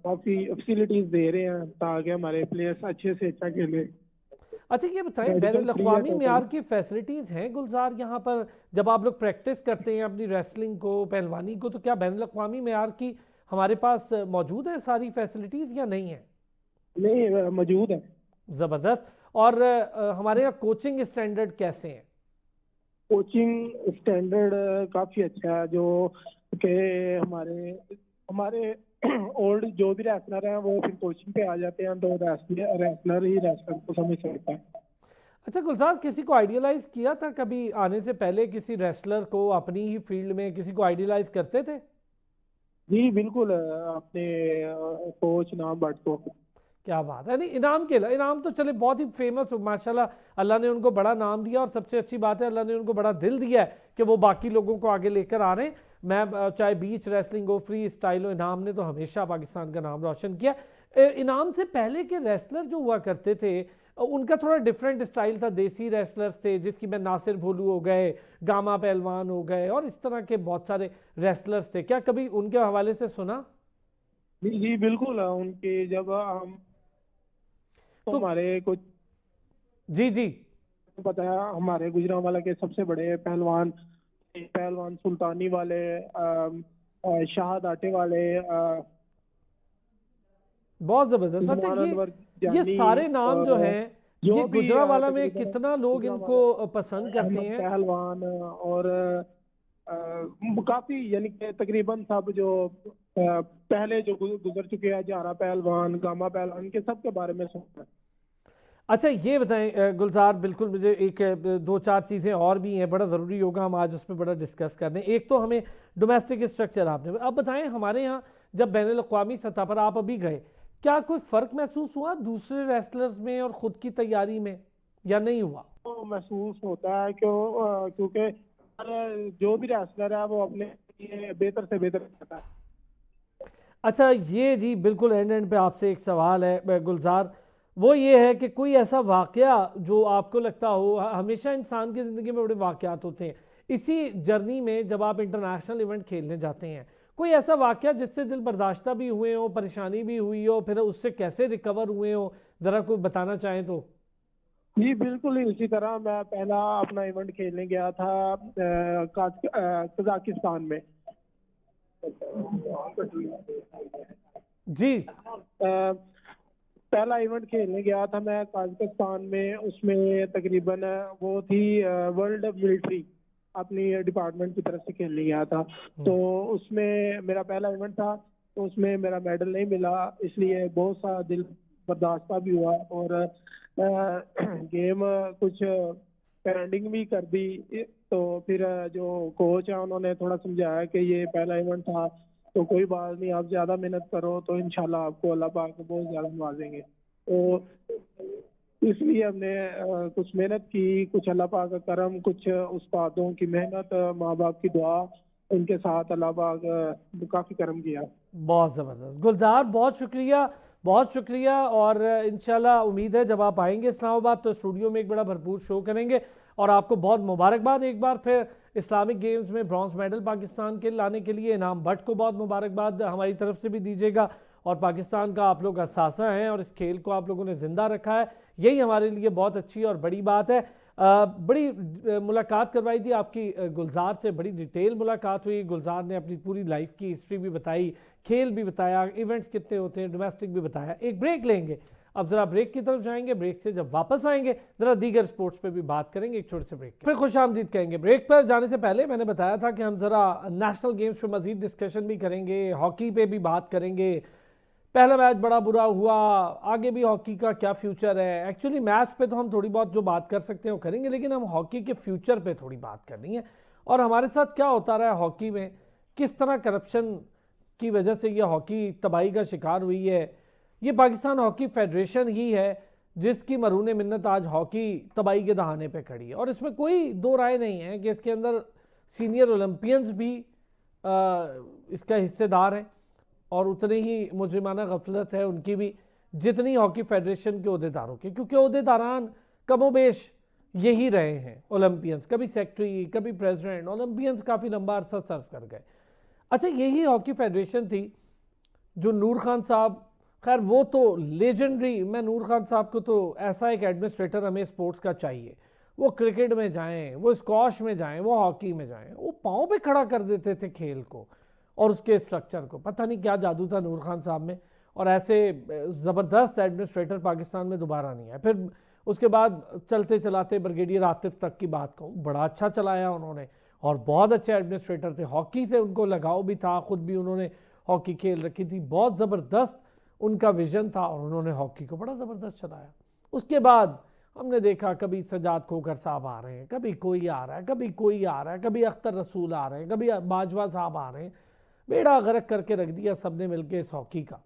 काफ़ी फैसिलिटीज दे रहे हैं ताकि हमारे प्लेयर्स अच्छे से अच्छा खेले। अच्छा, ये बताएं बैन मेडिकल फ्री है अवी टोटल। म्यार की फैसिलिटीज़ हैं गुलजार यहाँ पर? जब आप लोग प्रैक्टिस करते हैं अपनी रेसलिंग को, पहलवानी को, तो क्या बैन अवी म्यार की हमारे पास मौजूद है सारी फैसिलिटीज़ या नहीं है? नहीं, मौजूद है। ज़बरदस्त। और हमारे यहाँ कोचिंग स्टैंडर्ड कैसे हैं? कोचिंग स्टैंडर्ड काफ़ी अच्छा है, जो कि हमारे हमारे ओल्ड जो भी रेसलर हैं वो फिर कोचिंग पे आ जाते हैं, तो रेसलर ही रेसलर को समझ सकता है। अच्छा गुलजार, किसी को आइडियलाइज किया था कभी आने से पहले? किसी रेसलर को अपनी ही फील्ड में किसी को आइडियलाइज करते थे? जी बिल्कुल, अपने कोच नाम भट्ट को। क्या बात है! नहीं, इनाम के इनाम तो चले बहुत ही फेमस हो माशाल्लाह, अल्लाह ने उनको बड़ा नाम दिया, और सबसे अच्छी बात है अल्लाह ने उनको बड़ा दिल दिया है कि वो बाकी लोगों को आगे लेकर आ रहे हैं। मैं चाहे बीच रेसलिंग हो, फ्री स्टाइल हो, इनाम ने तो हमेशा पाकिस्तान का नाम रोशन किया। इनाम से पहले के रेसलर जो हुआ करते थे, उनका थोड़ा डिफरेंट स्टाइल था। देसी रेसलर्स थे, जिसकी मैं नासिर भोलू हो गए, गामा पहलवान हो गए, और इस तरह के बहुत सारे रेसलर्स थे। क्या कभी उनके हवाले से सुना? जी जी बिल्कुल, उनके जब हम तो तो हमारे कुछ जी जी, पता है, हमारे गुजरांवाला के सबसे बड़े पहलवान पहलवान सुल्तानी वाले, शाहद आटे वाले, बहुत जबरदस्त। अच्छा, उस्मान अनवर ये जानी, सारे नाम जो और हैं, ये जो भी गुजरांवाला में तकरीबन कितना लोग इनको गुजरांवाला, पसंद करते अहमद हैं? पहलवान, और काफी यानी कि तकरीबन सब जो पहले जो गुजर चुके हैं, जारा पहलवान, गामा पहलवान, इनके सब के बारे में सुना है। अच्छा, ये बताएं गुलजार, बिल्कुल मुझे एक दो चार चीज़ें और भी हैं, बड़ा ज़रूरी होगा हम आज उसमें बड़ा डिस्कस कर दें। एक तो हमें डोमेस्टिक स्ट्रक्चर आपने, अब बताएं हमारे यहाँ जब बैन अवी सतह पर आप अभी गए, क्या कोई फ़र्क महसूस हुआ दूसरे रेसलर्स में और ख़ुद की तैयारी में, या नहीं हुआ? तो महसूस होता है क्योंकि जो भी रेसलर है वो अपने लिए बेहतर से बेहतर करता है। अच्छा ये जी बिल्कुल एंड पे आपसे एक सवाल है गुलजार, वो ये है कि कोई ऐसा वाकया जो आपको लगता हो, हमेशा इंसान की ज़िंदगी में बड़े वाकयात होते हैं, इसी जर्नी में जब आप इंटरनेशनल इवेंट खेलने जाते हैं, कोई ऐसा वाकया जिससे दिल बर्दाश्त भी हुए हो, परेशानी भी हुई हो, फिर उससे कैसे रिकवर हुए हो, ज़रा कोई बताना चाहें तो। जी बिल्कुल ही उसी तरह मैं पहला अपना इवेंट खेलने गया था कजाकिस्तान में। जी। पहला इवेंट खेलने गया था मैं कजाकिस्तान में, उसमें तकरीबन वो थी वर्ल्ड मिलिट्री, अपनी डिपार्टमेंट की तरफ से खेलने गया था। तो उसमें मेरा पहला इवेंट था, तो उसमें मेरा मेडल नहीं मिला, इसलिए बहुत सा दिल बर्दाश्त भी हुआ और गेम कुछ पेंडिंग भी कर दी। तो फिर जो कोच है उन्होंने थोड़ा समझाया कि ये पहला इवेंट था, तो कोई बात नहीं, आप ज्यादा मेहनत करो तो इंशाल्लाह आपको अल्लाह पाक बहुत ज्यादा नवाजेंगे। तो इसलिए हमने कुछ मेहनत की, कुछ अल्लाह पाक का करम, कुछ उस्तादों की मेहनत, माँ बाप की दुआ, उनके साथ अल्लाह पाक काफी करम किया। बहुत ज़बरदस्त गुलजार, बहुत शुक्रिया, बहुत शुक्रिया। और इंशाल्लाह उम्मीद है जब आप आएंगे इस्लामाबाद तो स्टूडियो में एक बड़ा भरपूर शो करेंगे, और आपको बहुत मुबारकबाद एक बार फिर इस्लामिक गेम्स में ब्रॉन्ज मेडल पाकिस्तान के लाने के लिए। इनाम भट्ट को बहुत मुबारकबाद हमारी तरफ से भी दीजिएगा, और पाकिस्तान का आप लोग असासा हैं और इस खेल को आप लोगों ने ज़िंदा रखा है, यही हमारे लिए बहुत अच्छी और बड़ी बात है। बड़ी मुलाकात करवाई थी आपकी गुलजार से, बड़ी डिटेल मुलाकात हुई। गुलजार ने अपनी पूरी लाइफ की हिस्ट्री भी बताई, खेल भी बताया, इवेंट्स कितने होते हैं, डोमेस्टिक भी बताया। एक ब्रेक लेंगे, अब जरा ब्रेक की तरफ जाएंगे, ब्रेक से जब वापस आएंगे जरा दीगर स्पोर्ट्स पे भी बात करेंगे एक छोटे से ब्रेक फिर खुश आमदीद कहेंगे। ब्रेक पर जाने से पहले मैंने बताया था कि हम जरा नेशनल गेम्स पे मजीद डिस्कशन भी करेंगे, हॉकी पे भी बात करेंगे। पहला मैच बड़ा बुरा हुआ, आगे भी हॉकी का क्या फ्यूचर है। एक्चुअली मैच पे तो हम थोड़ी बहुत जो बात कर सकते हैं वो करेंगे, लेकिन हम हॉकी के फ्यूचर पे थोड़ी बात करनी है, और हमारे साथ क्या होता रहा है हॉकी में, किस तरह करप्शन की वजह से ये हॉकी तबाही का शिकार हुई है। ये पाकिस्तान हॉकी फेडरेशन ही है जिसकी मरून मिन्नत आज हॉकी तबाही के दहाने पे खड़ी है, और इसमें कोई दो राय नहीं है कि इसके अंदर सीनियर ओलंपियंस भी इसका हिस्सेदार हैं, और उतनी ही मुजरिमाना गफलत है उनकी भी जितनी हॉकी फेडरेशन के अहदेदारों की, क्योंकि अहदेदारान कमोबेश यही रहे हैं ओलंपियंस, कभी सेक्रेटरी कभी प्रेसिडेंट, ओलंपियंस काफ़ी लंबा अरसा सर्व कर गए। अच्छा यही हॉकी फेडरेशन थी जो नूर खान साहब, खैर वो तो लेजेंडरी, मैं नूर खान साहब को तो ऐसा एक एडमिनिस्ट्रेटर हमें स्पोर्ट्स का चाहिए, वो क्रिकेट में जाएं, वो स्क्वाश में जाएं, वो हॉकी में जाएं, वो पाँव पे खड़ा कर देते थे खेल को और उसके स्ट्रक्चर को। पता नहीं क्या जादू था नूर खान साहब में, और ऐसे ज़बरदस्त एडमिनिस्ट्रेटर पाकिस्तान में दोबारा नहीं आए। फिर उसके बाद चलते चलाते ब्रिगेडियर आतिफ तक की बात कहूँ, बड़ा अच्छा चलाया उन्होंने और बहुत अच्छे एडमिनिस्ट्रेटर थे, हॉकी से उनको लगाव भी था, खुद भी उन्होंने हॉकी खेल रखी थी, बहुत ज़बरदस्त उनका विजन था और उन्होंने हॉकी को बड़ा ज़बरदस्त चलाया। उसके बाद हमने देखा कभी सजाद खोखर साहब आ रहे हैं, कभी कोई आ रहा है, कभी कोई आ रहा है, कभी अख्तर रसूल आ रहे हैं, कभी बाजवा साहब आ रहे हैं, बेड़ा गर्क करके रख दिया सबने मिलकर इस हॉकी का।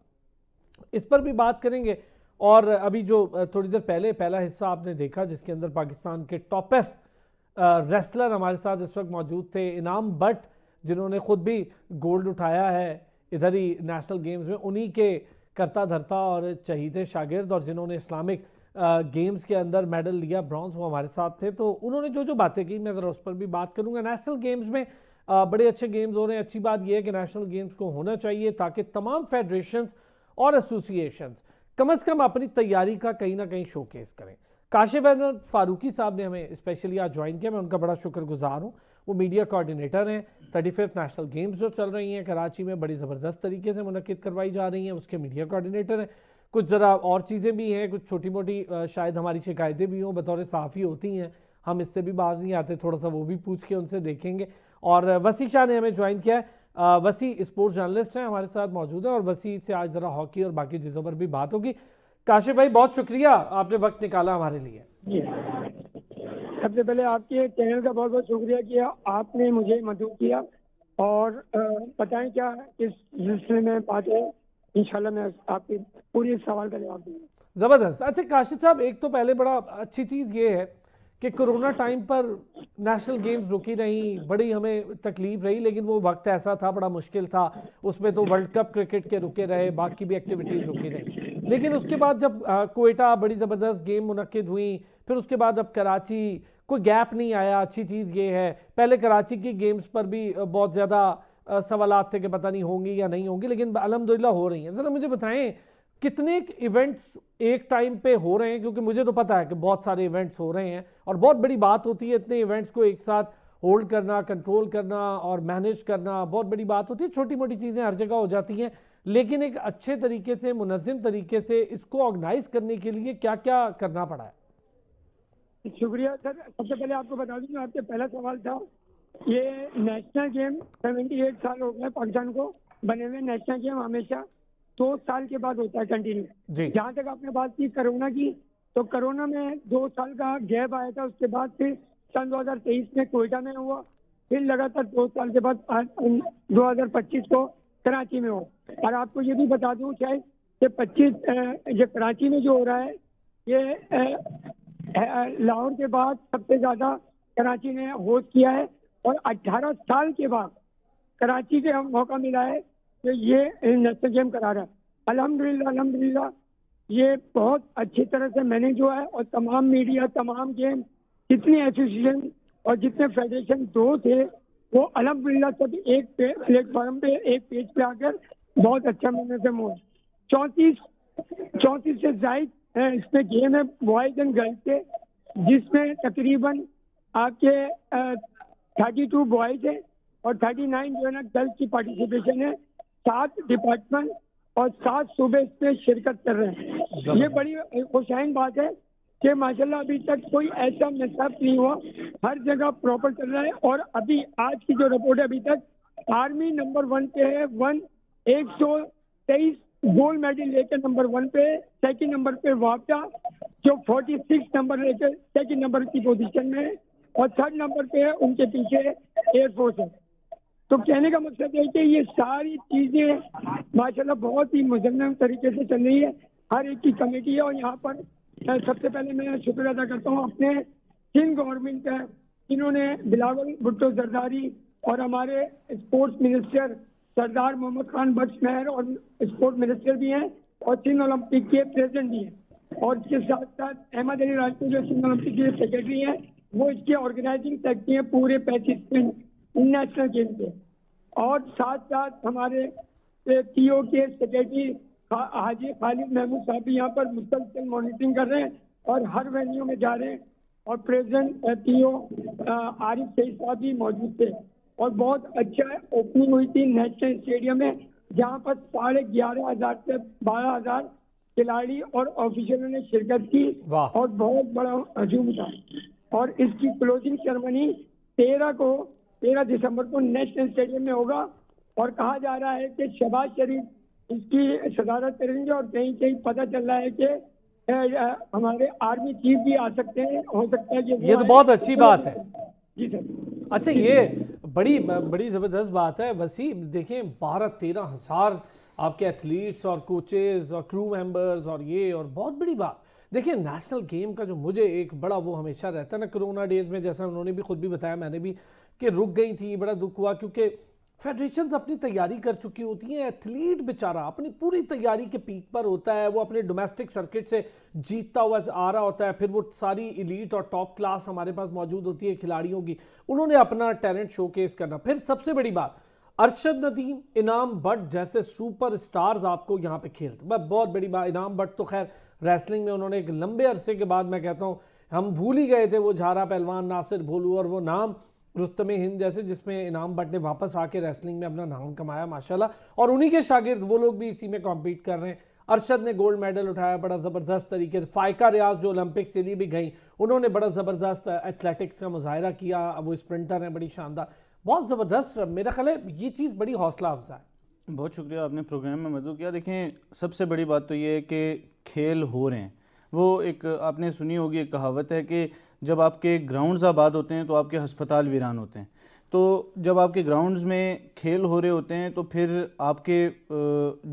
इस पर भी बात करेंगे। और अभी जो थोड़ी देर पहले पहला हिस्सा आपने देखा जिसके अंदर पाकिस्तान के टॉपेस्ट रेसलर हमारे साथ इस वक्त मौजूद थे, इनाम भट्ट जिन्होंने खुद भी गोल्ड उठाया है इधर ही नेशनल गेम्स में, उन्हीं के करता धरता और चहीते शागिर्द, और जिन्होंने इस्लामिक गेम्स के अंदर मेडल लिया ब्रॉन्ज, वो हमारे साथ थे। तो उन्होंने जो जो बातें की मैं ज़रा उस पर भी बात करूँगा। नेशनल गेम्स में बड़े अच्छे गेम्स हो रहे हैं। अच्छी बात यह है कि नेशनल गेम्स को होना चाहिए ताकि तमाम फेडरेशन और एसोसिएशन कम से कम अपनी तैयारी का कहीं ना कहीं शोकेस करें। काशिफ अहमद फारूकी साहब ने हमें स्पेशली आज ज्वाइन किया, मैं उनका बड़ा शुक्रगुजार हूँ। वो मीडिया कोऑर्डिनेटर हैं। 35th नेशनल गेम्स जो चल रही हैं कराची में बड़ी ज़बरदस्त तरीके से मुनक्किद करवाई जा रही हैं, उसके मीडिया कोऑर्डिनेटर हैं। कुछ ज़रा और चीज़ें भी हैं, कुछ छोटी मोटी शायद हमारी शिकायतें भी हों, बतौर सहाफ़ी होती हैं, हम इससे भी बाज नहीं आते, थोड़ा सा वो भी पूछ के उनसे देखेंगे। और वसी शाह ने हमें ज्वाइन किया है, वसी स्पोर्ट्स जर्नलिस्ट हैं, हमारे साथ मौजूद है, और वसी से आज ज़रा हॉकी और बाकी चीज़ों पर भी बात होगी। काशिफ भाई बहुत शुक्रिया, आपने वक्त निकाला हमारे लिए। सबसे पहले आपके चैनल का बहुत बहुत शुक्रिया किया, आपने मुझे मदद किया। और बताएं क्या इस सिलसिले में बात है, इंशाल्लाह मैं आपके पूरे सवाल का जवाब दूंगा। ज़बरदस्त। अच्छा काशिफ साहब, एक तो पहले बड़ा अच्छी चीज़ ये है कि कोरोना टाइम पर नेशनल गेम्स रुकी रही, बड़ी हमें तकलीफ रही, लेकिन वो वक्त ऐसा था, बड़ा मुश्किल था, उसमें तो वर्ल्ड कप क्रिकेट के रुके रहे, बाकी भी एक्टिविटीज़ रुकी रही। लेकिन उसके बाद जब कोयटा बड़ी ज़बरदस्त गेम मुनक्किद हुई, फिर उसके बाद अब कराची, कोई गैप नहीं आया। अच्छी चीज़ ये है, पहले कराची की गेम्स पर भी बहुत ज़्यादा सवालात थे कि पता नहीं होंगी या नहीं होंगी, लेकिन अल्हम्दुलिल्लाह हो रही हैं। ज़रा मुझे बताएं कितने इवेंट्स एक टाइम पे हो रहे हैं, क्योंकि मुझे तो पता है कि बहुत सारे इवेंट्स हो रहे हैं और बहुत बड़ी बात होती है इतने इवेंट्स को एक साथ होल्ड करना, कंट्रोल करना और मैनेज करना, बहुत बड़ी बात होती है। छोटी मोटी चीज़ें हर जगह हो जाती हैं, लेकिन एक अच्छे तरीके से, मुनज़्ज़म तरीके से इसको ऑर्गेनाइज करने के लिए क्या क्या करना पड़ा है? शुक्रिया सर। सबसे पहले आपको बता दूं, जो आपका पहला सवाल था, ये नेशनल गेम 78 साल हो गए पाकिस्तान को बने हुए। नेशनल गेम हमेशा 2 साल के बाद होता है कंटिन्यू। जहाँ तक आपने बात की कोरोना की, तो कोरोना में 2 साल का गैप आया था, उसके बाद फिर सन 2023 में कोयटा में हुआ, फिर लगातार 2 साल के बाद 2025 को कराची में हुआ। और आपको ये भी बता दूं शायद कि 25 ये कराची में जो हो रहा है, ये लाहौर के बाद सबसे ज्यादा कराची ने होस्ट किया है, और 18 साल के बाद कराची के मौका मिला है कि ये नेशनल गेम करा रहा है। अल्हम्दुलिल्लाह ये बहुत अच्छी तरह से मैनेज हुआ है, और तमाम मीडिया, तमाम गेम, जितने एसोसिएशन और जितने फेडरेशन दो थे, वो अल्हम्दुलिल्लाह सब एक प्लेटफॉर्म पे, एक पेज पे आकर बहुत अच्छा मैनेजम हुआ। 34 से जायद इसमें गेम है बॉयज एंड गर्ल्स के, जिसमें तकरीबन आपके 32 बॉयज है और 39 जो है ना गर्ल्स की पार्टिसिपेशन है। 7 डिपार्टमेंट और 7 सूबे इसमें शिरकत कर रहे हैं। ये बड़ी खुशाइन बात है कि माशाल्लाह अभी तक कोई ऐसा मिसअप नहीं हुआ, हर जगह प्रॉपर चल रहा है। और अभी आज की जो रिपोर्ट है, अभी तक आर्मी नंबर 1 पे है, 123 गोल्ड मेडल लेकर नंबर 1 पे। सेकंड नंबर पे वापटा जो 46 नंबर लेकर सेकंड नंबर की पोजीशन में है, और थर्ड नंबर पे है उनके पीछे एयरफोर्स है। तो कहने का मकसद है कि ये सारी चीजें माशाल्लाह बहुत ही मुजम्मल तरीके से चल रही है, हर एक की कमेटी है। और यहाँ पर सबसे पहले मैं शुक्र अदा करता हूँ अपने सिंध गवर्नमेंट का, जिन्होंने बिलावल भुट्टो जरदारी और हमारे स्पोर्ट्स मिनिस्टर सरदार मोहम्मद खान बख्श महर और स्पोर्ट्स मिनिस्टर भी हैं, और सिंध ओलंपिक के प्रेसिडेंट भी हैं। और इसके साथ साथ अहमद अली राजपूत जो सिंध ओलंपिक के सेक्रेटरी हैं, वो इसके ऑर्गेनाइजिंग सेक्रेटरी हैं पूरे 35 नेशनल गेम के। और साथ साथ हमारे पीओ के सेक्रेटरी हाजी खालिद महमूद साहब भी यहाँ पर मुसलसल मॉनिटरिंग कर रहे हैं और हर वेन्यू में जा रहे हैं। और प्रेसिडेंट पीओ आरिफ सईद साहब भी मौजूद थे। और बहुत अच्छा ओपनिंग हुई थी नेशनल स्टेडियम में, जहाँ पर 11,500 से 12,000 खिलाड़ी और ऑफिशियलों ने शिरकत की, और बहुत बड़ा हजूम था। और इसकी क्लोजिंग सेरेमनी 13 दिसंबर को नेशनल स्टेडियम में होगा। और कहा जा रहा है कि शहबाज शरीफ इसकी सदारत करेंगे, और कहीं कहीं पता चल रहा है कि हमारे आर्मी चीफ भी आ सकते हैं, हो सकता है कि ये तो बहुत अच्छी बात है। जी सर। अच्छा, ये बड़ी ज़बरदस्त बात है वसीम। देखिए 12-13 हज़ार आपके एथलीट्स और कोचेस और क्रू मेंबर्स, और ये और बहुत बड़ी बात। देखिए नेशनल गेम का जो मुझे एक बड़ा वो हमेशा रहता है ना, कोरोना डेज में, जैसा उन्होंने भी खुद भी बताया, मैंने भी, कि रुक गई थी, बड़ा दुख हुआ, क्योंकि फेडरेशंस अपनी तैयारी कर चुकी होती हैं, एथलीट बेचारा अपनी पूरी तैयारी के पीक पर होता है, वो अपने डोमेस्टिक सर्किट से जीतता हुआ आ रहा होता है, फिर वो सारी एलीट और टॉप क्लास हमारे पास मौजूद होती है खिलाड़ियों की, उन्होंने अपना टैलेंट शोकेस करना। फिर सबसे बड़ी बात, अरशद नदीम, इनाम भट्ट जैसे सुपर स्टार्स आपको यहाँ पे खेलते, बहुत बड़ी बात। इनाम भट्ट तो खैर रेसलिंग में उन्होंने एक लंबे अरसे के बाद, मैं कहता हूँ हम भूल ही गए थे वो झारा पहलवान नासिर भोलू और वो नाम रुस्तमे हिंद जैसे, जिसमें इनाम भट्ट ने वापस आके रेसलिंग में अपना नाम कमाया माशाल्लाह, और उन्हीं के शागिर्द वो लोग भी इसी में कॉम्पीट कर रहे हैं। अरशद ने गोल्ड मेडल उठाया बड़ा ज़बरदस्त तरीके से। फाइका रियाज जो ओलंपिक्स के लिए भी गई, उन्होंने बड़ा ज़बरदस्त एथलेटिक्स का मुजाहिरा किया, वो स्प्रिंटर हैं, बड़ी शानदार, बहुत ज़बरदस्त। मेरा ख्याल है ये चीज़ बड़ी हौसला अफजा है। बहुत शुक्रिया, आपने प्रोग्राम में मदद किया। देखें सबसे बड़ी बात तो ये है कि खेल हो रहे हैं। वो एक आपने सुनी होगी एक कहावत है कि जब आपके ग्राउंड्स आबाद होते हैं तो आपके हस्पताल वीरान होते हैं। तो जब आपके ग्राउंड्स में खेल हो रहे होते हैं तो फिर आपके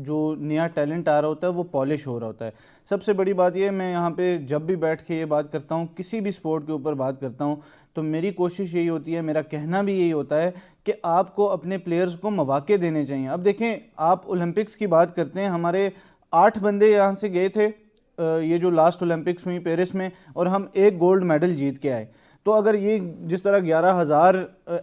जो नया टैलेंट आ रहा होता है वो पॉलिश हो रहा होता है। सबसे बड़ी बात ये, मैं यहाँ पे जब भी बैठ के ये बात करता हूँ, किसी भी स्पोर्ट के ऊपर बात करता हूँ, तो मेरी कोशिश यही होती है, मेरा कहना भी यही होता है कि आपको अपने प्लेयर्स को मौके देने चाहिए। अब देखें, आप ओलंपिक्स की बात करते हैं, हमारे 8 बंदे यहाँ से गए थे ये जो लास्ट ओलंपिक्स हुई पेरिस में, और हम 1 गोल्ड मेडल जीत के आए। तो अगर ये जिस तरह 11,000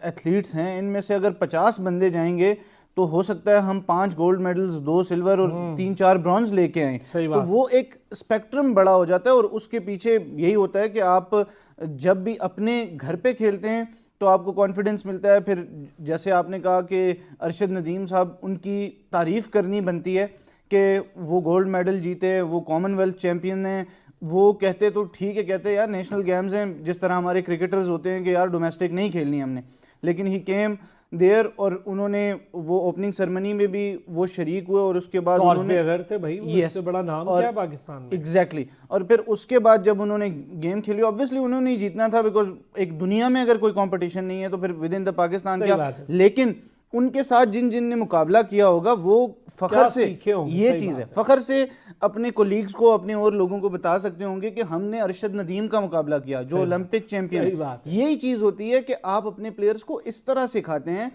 एथलीट्स हैं, इनमें से अगर 50 बंदे जाएंगे तो हो सकता है हम 5 गोल्ड मेडल्स, 2 सिल्वर और 3-4 ब्रॉन्ज लेके आए। तो वो एक स्पेक्ट्रम बड़ा हो जाता है, और उसके पीछे यही होता है कि आप जब भी अपने घर पे खेलते हैं तो आपको कॉन्फिडेंस मिलता है। फिर जैसे आपने कहा कि अरशद नदीम साहब, उनकी तारीफ़ करनी बनती है कि वो गोल्ड मेडल जीते, वो कॉमनवेल्थ चैम्पियन हैं। वो कहते तो ठीक है, कहते यार नेशनल गेम्स हैं, जिस तरह हमारे क्रिकेटर्स होते हैं कि यार डोमेस्टिक नहीं खेलनी हमने, लेकिन ही केम देयर और उन्होंने वो ओपनिंग सेरेमनी में भी वो शरीक हुए, और उसके बाद उन्होंने थे भाई, वो yes, इससे बड़ा नाम क्या है पाकिस्तान में। एग्जैक्टली और फिर उसके बाद जब उन्होंने गेम खेली, ऑब्वियसली उन्होंने ही जीतना था, बिकॉज एक दुनिया में अगर कोई कंपटीशन नहीं है तो फिर विद इन द पाकिस्तान क्या। लेकिन उनके साथ जिन जिन ने मुकाबला किया होगा वो फखर से, ये चीज़ है, फखर से अपने कोलीग्स को, अपने और लोगों को बता सकते होंगे कि हमने अरशद नदीम का मुकाबला किया जो ओलंपिक चैंपियन। यही चीज़ होती है कि आप अपने प्लेयर्स को इस तरह सिखाते हैं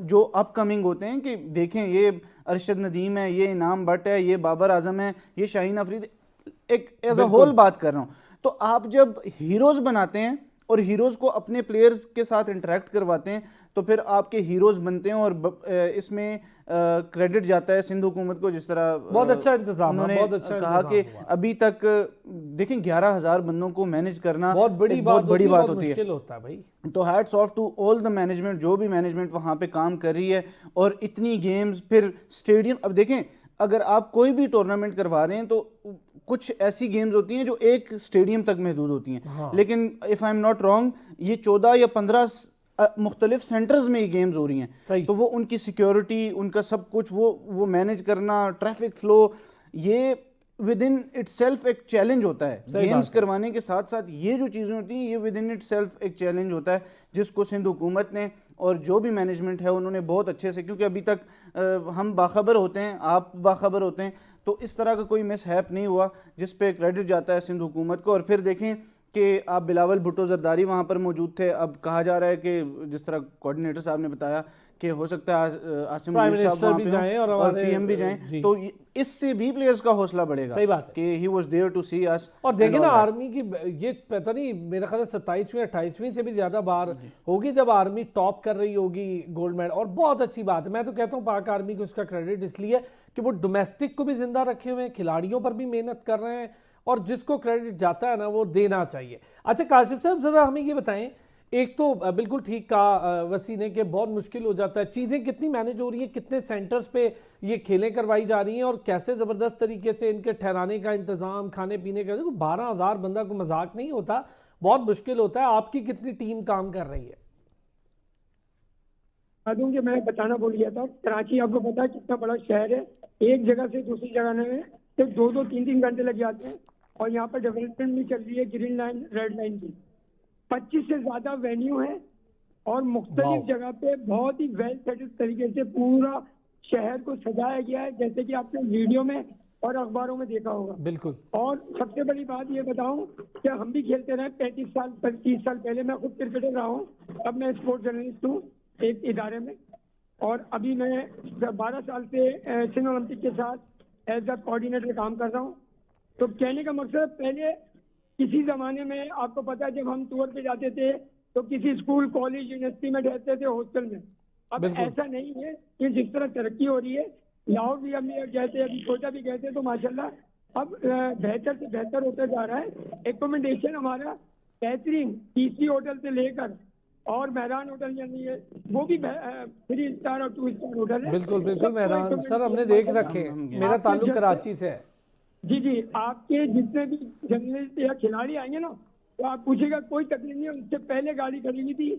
जो अपकमिंग होते हैं कि देखें ये अरशद नदीम है, ये इनाम भट्ट है, ये बाबर आजम है, ये शाहीन अफरीदी, एक एज अ होल बात कर रहा हूँ। तो आप जब हीरोज़ बनाते हैं और हीरोज़ को अपने प्लेयर्स के साथ इंटरेक्ट करवाते हैं तो फिर आपके हीरोज़ बनते हैं, और इसमें क्रेडिट जाता है सिंध हुकूमत को, जिस तरह बहुत अच्छा इंतजाम उन्होंने कहा कि अभी तक देखें 11,000 बंदों को मैनेज करना बहुत बड़ी बात होती है भाई। तो hats off to all the management, जो भी मैनेजमेंट वहाँ पे काम कर रही है, और इतनी गेम्स, फिर स्टेडियम। अब देखें, अगर आप कोई भी टूर्नामेंट करवा रहे हैं तो कुछ ऐसी गेम्स होती हैं जो एक स्टेडियम तक महदूद होती हैं, हाँ। लेकिन if I am not wrong, ये 14 या 15 मुख्तलिफ सेंटर्स में ये गेम्स हो रही हैं। तो वो उनकी सिक्योरिटी, उनका सब कुछ वो मैनेज करना, ट्रैफिक फ्लो, ये विद इन इटसेल्फ एक चैलेंज होता है। गेम्स करवाने के साथ साथ ये जो चीज़ें होती हैं, ये विद इन इटसेल्फ एक चैलेंज होता है, जिसको सिंध हुकूमत ने और जो भी मैनेजमेंट है उन्होंने बहुत अच्छे से, क्योंकि अभी तक हम बाखबर होते हैं, आप बाखबर होते हैं, तो इस तरह का कोई मिसहैप नहीं हुआ जिस पे क्रेडिट जाता है सिंध हुकूमत को। और फिर देखें कि आप बिलावल भुट्टो जरदारी वहाँ पर मौजूद थे। अब कहा जा रहा है कि जिस तरह कोऑर्डिनेटर साहब ने बताया कि हो सकता है आसिम साहब वहाँ पे जाएं और पीएम भी जाएं, तो इससे भी प्लेयर्स का हौसला बढ़ेगा। सही बात कि ही वाज देयर टू सी अस। और देखिए ना, आर्मी की ये पता नहीं, मेरा ख्याल 27वीं 28वीं से भी ज्यादा बार होगी जब आर्मी टॉप कर रही होगी गोल्ड मेडल, और बहुत अच्छी बात है। मैं तो कहता हूँ पाक आर्मी को इसका क्रेडिट इसलिए कि वो डोमेस्टिक को भी जिंदा रखे हुए हैं, खिलाड़ियों पर भी मेहनत कर रहे हैं, और जिसको क्रेडिट जाता है ना वो देना चाहिए। अच्छा काशिफ साहब, जरा हमें ये बताएं, एक तो बिल्कुल ठीक कहा वसी ने कि बहुत मुश्किल हो जाता है, चीज़ें कितनी मैनेज हो रही हैं, कितने सेंटर्स पे ये खेलें करवाई जा रही हैं, और कैसे ज़बरदस्त तरीके से इनके ठहराने का इंतज़ाम, खाने पीने का। देखो 12,000 बंदा को मजाक नहीं होता, बहुत मुश्किल होता है। आपकी कितनी टीम काम कर रही है? दूंगी, मैं बताना भूल गया था, कराची आपको पता है कितना बड़ा शहर है, एक जगह से दूसरी जगह में तो 2-2, 3-3 घंटे लग जाते हैं। और यहाँ पर डेवलपमेंट भी चल रही है, ग्रीन लाइन, रेड लाइन की 25 से ज्यादा वेन्यू है, और मुख्तलिफ जगह पे बहुत ही वेल सेटल्ड तरीके से पूरा शहर को सजाया गया है, जैसे कि आपने वीडियो में और अखबारों में देखा होगा। बिल्कुल। और सबसे बड़ी बात ये बताऊं कि हम भी खेलते रहे 35 साल 30 साल पहले, मैं खुद क्रिकेटर रहा हूँ, अब मैं स्पोर्ट्स जर्नलिस्ट हूँ एक इदारे में, और अभी मैं 12 साल से सिंध ओलंपिक के साथ एज अ कोऑर्डिनेटर काम कर रहा हूँ। तो कहने का मकसद, पहले किसी ज़माने में आपको पता है जब हम टूर पे जाते थे तो किसी स्कूल, कॉलेज, यूनिवर्सिटी में रहते थे, हॉस्टल में। अब ऐसा नहीं है कि जिस तरह तरक्की हो रही है, लाहौर भी हम गए थे, अभी कोटा भी गए थे, तो माशाल्लाह अब बेहतर से बेहतर होता जा रहा है। एकोमोडेशन हमारा बेहतरीन, तीसरी होटल से लेकर और मैदान होटल, यानी वो भी 3 स्टार और 2 स्टार होटल है। बिल्कुल बिल्कुल मैदान सर हमने देख रखे, मेरा ताल्लुक कराची से है। जी जी, आपके जितने भी जर्नलिस्ट या खिलाड़ी आएंगे ना, तो आप पूछेगा, कोई तकलीफ नहीं है। उससे पहले गाड़ी खड़ी हुई थी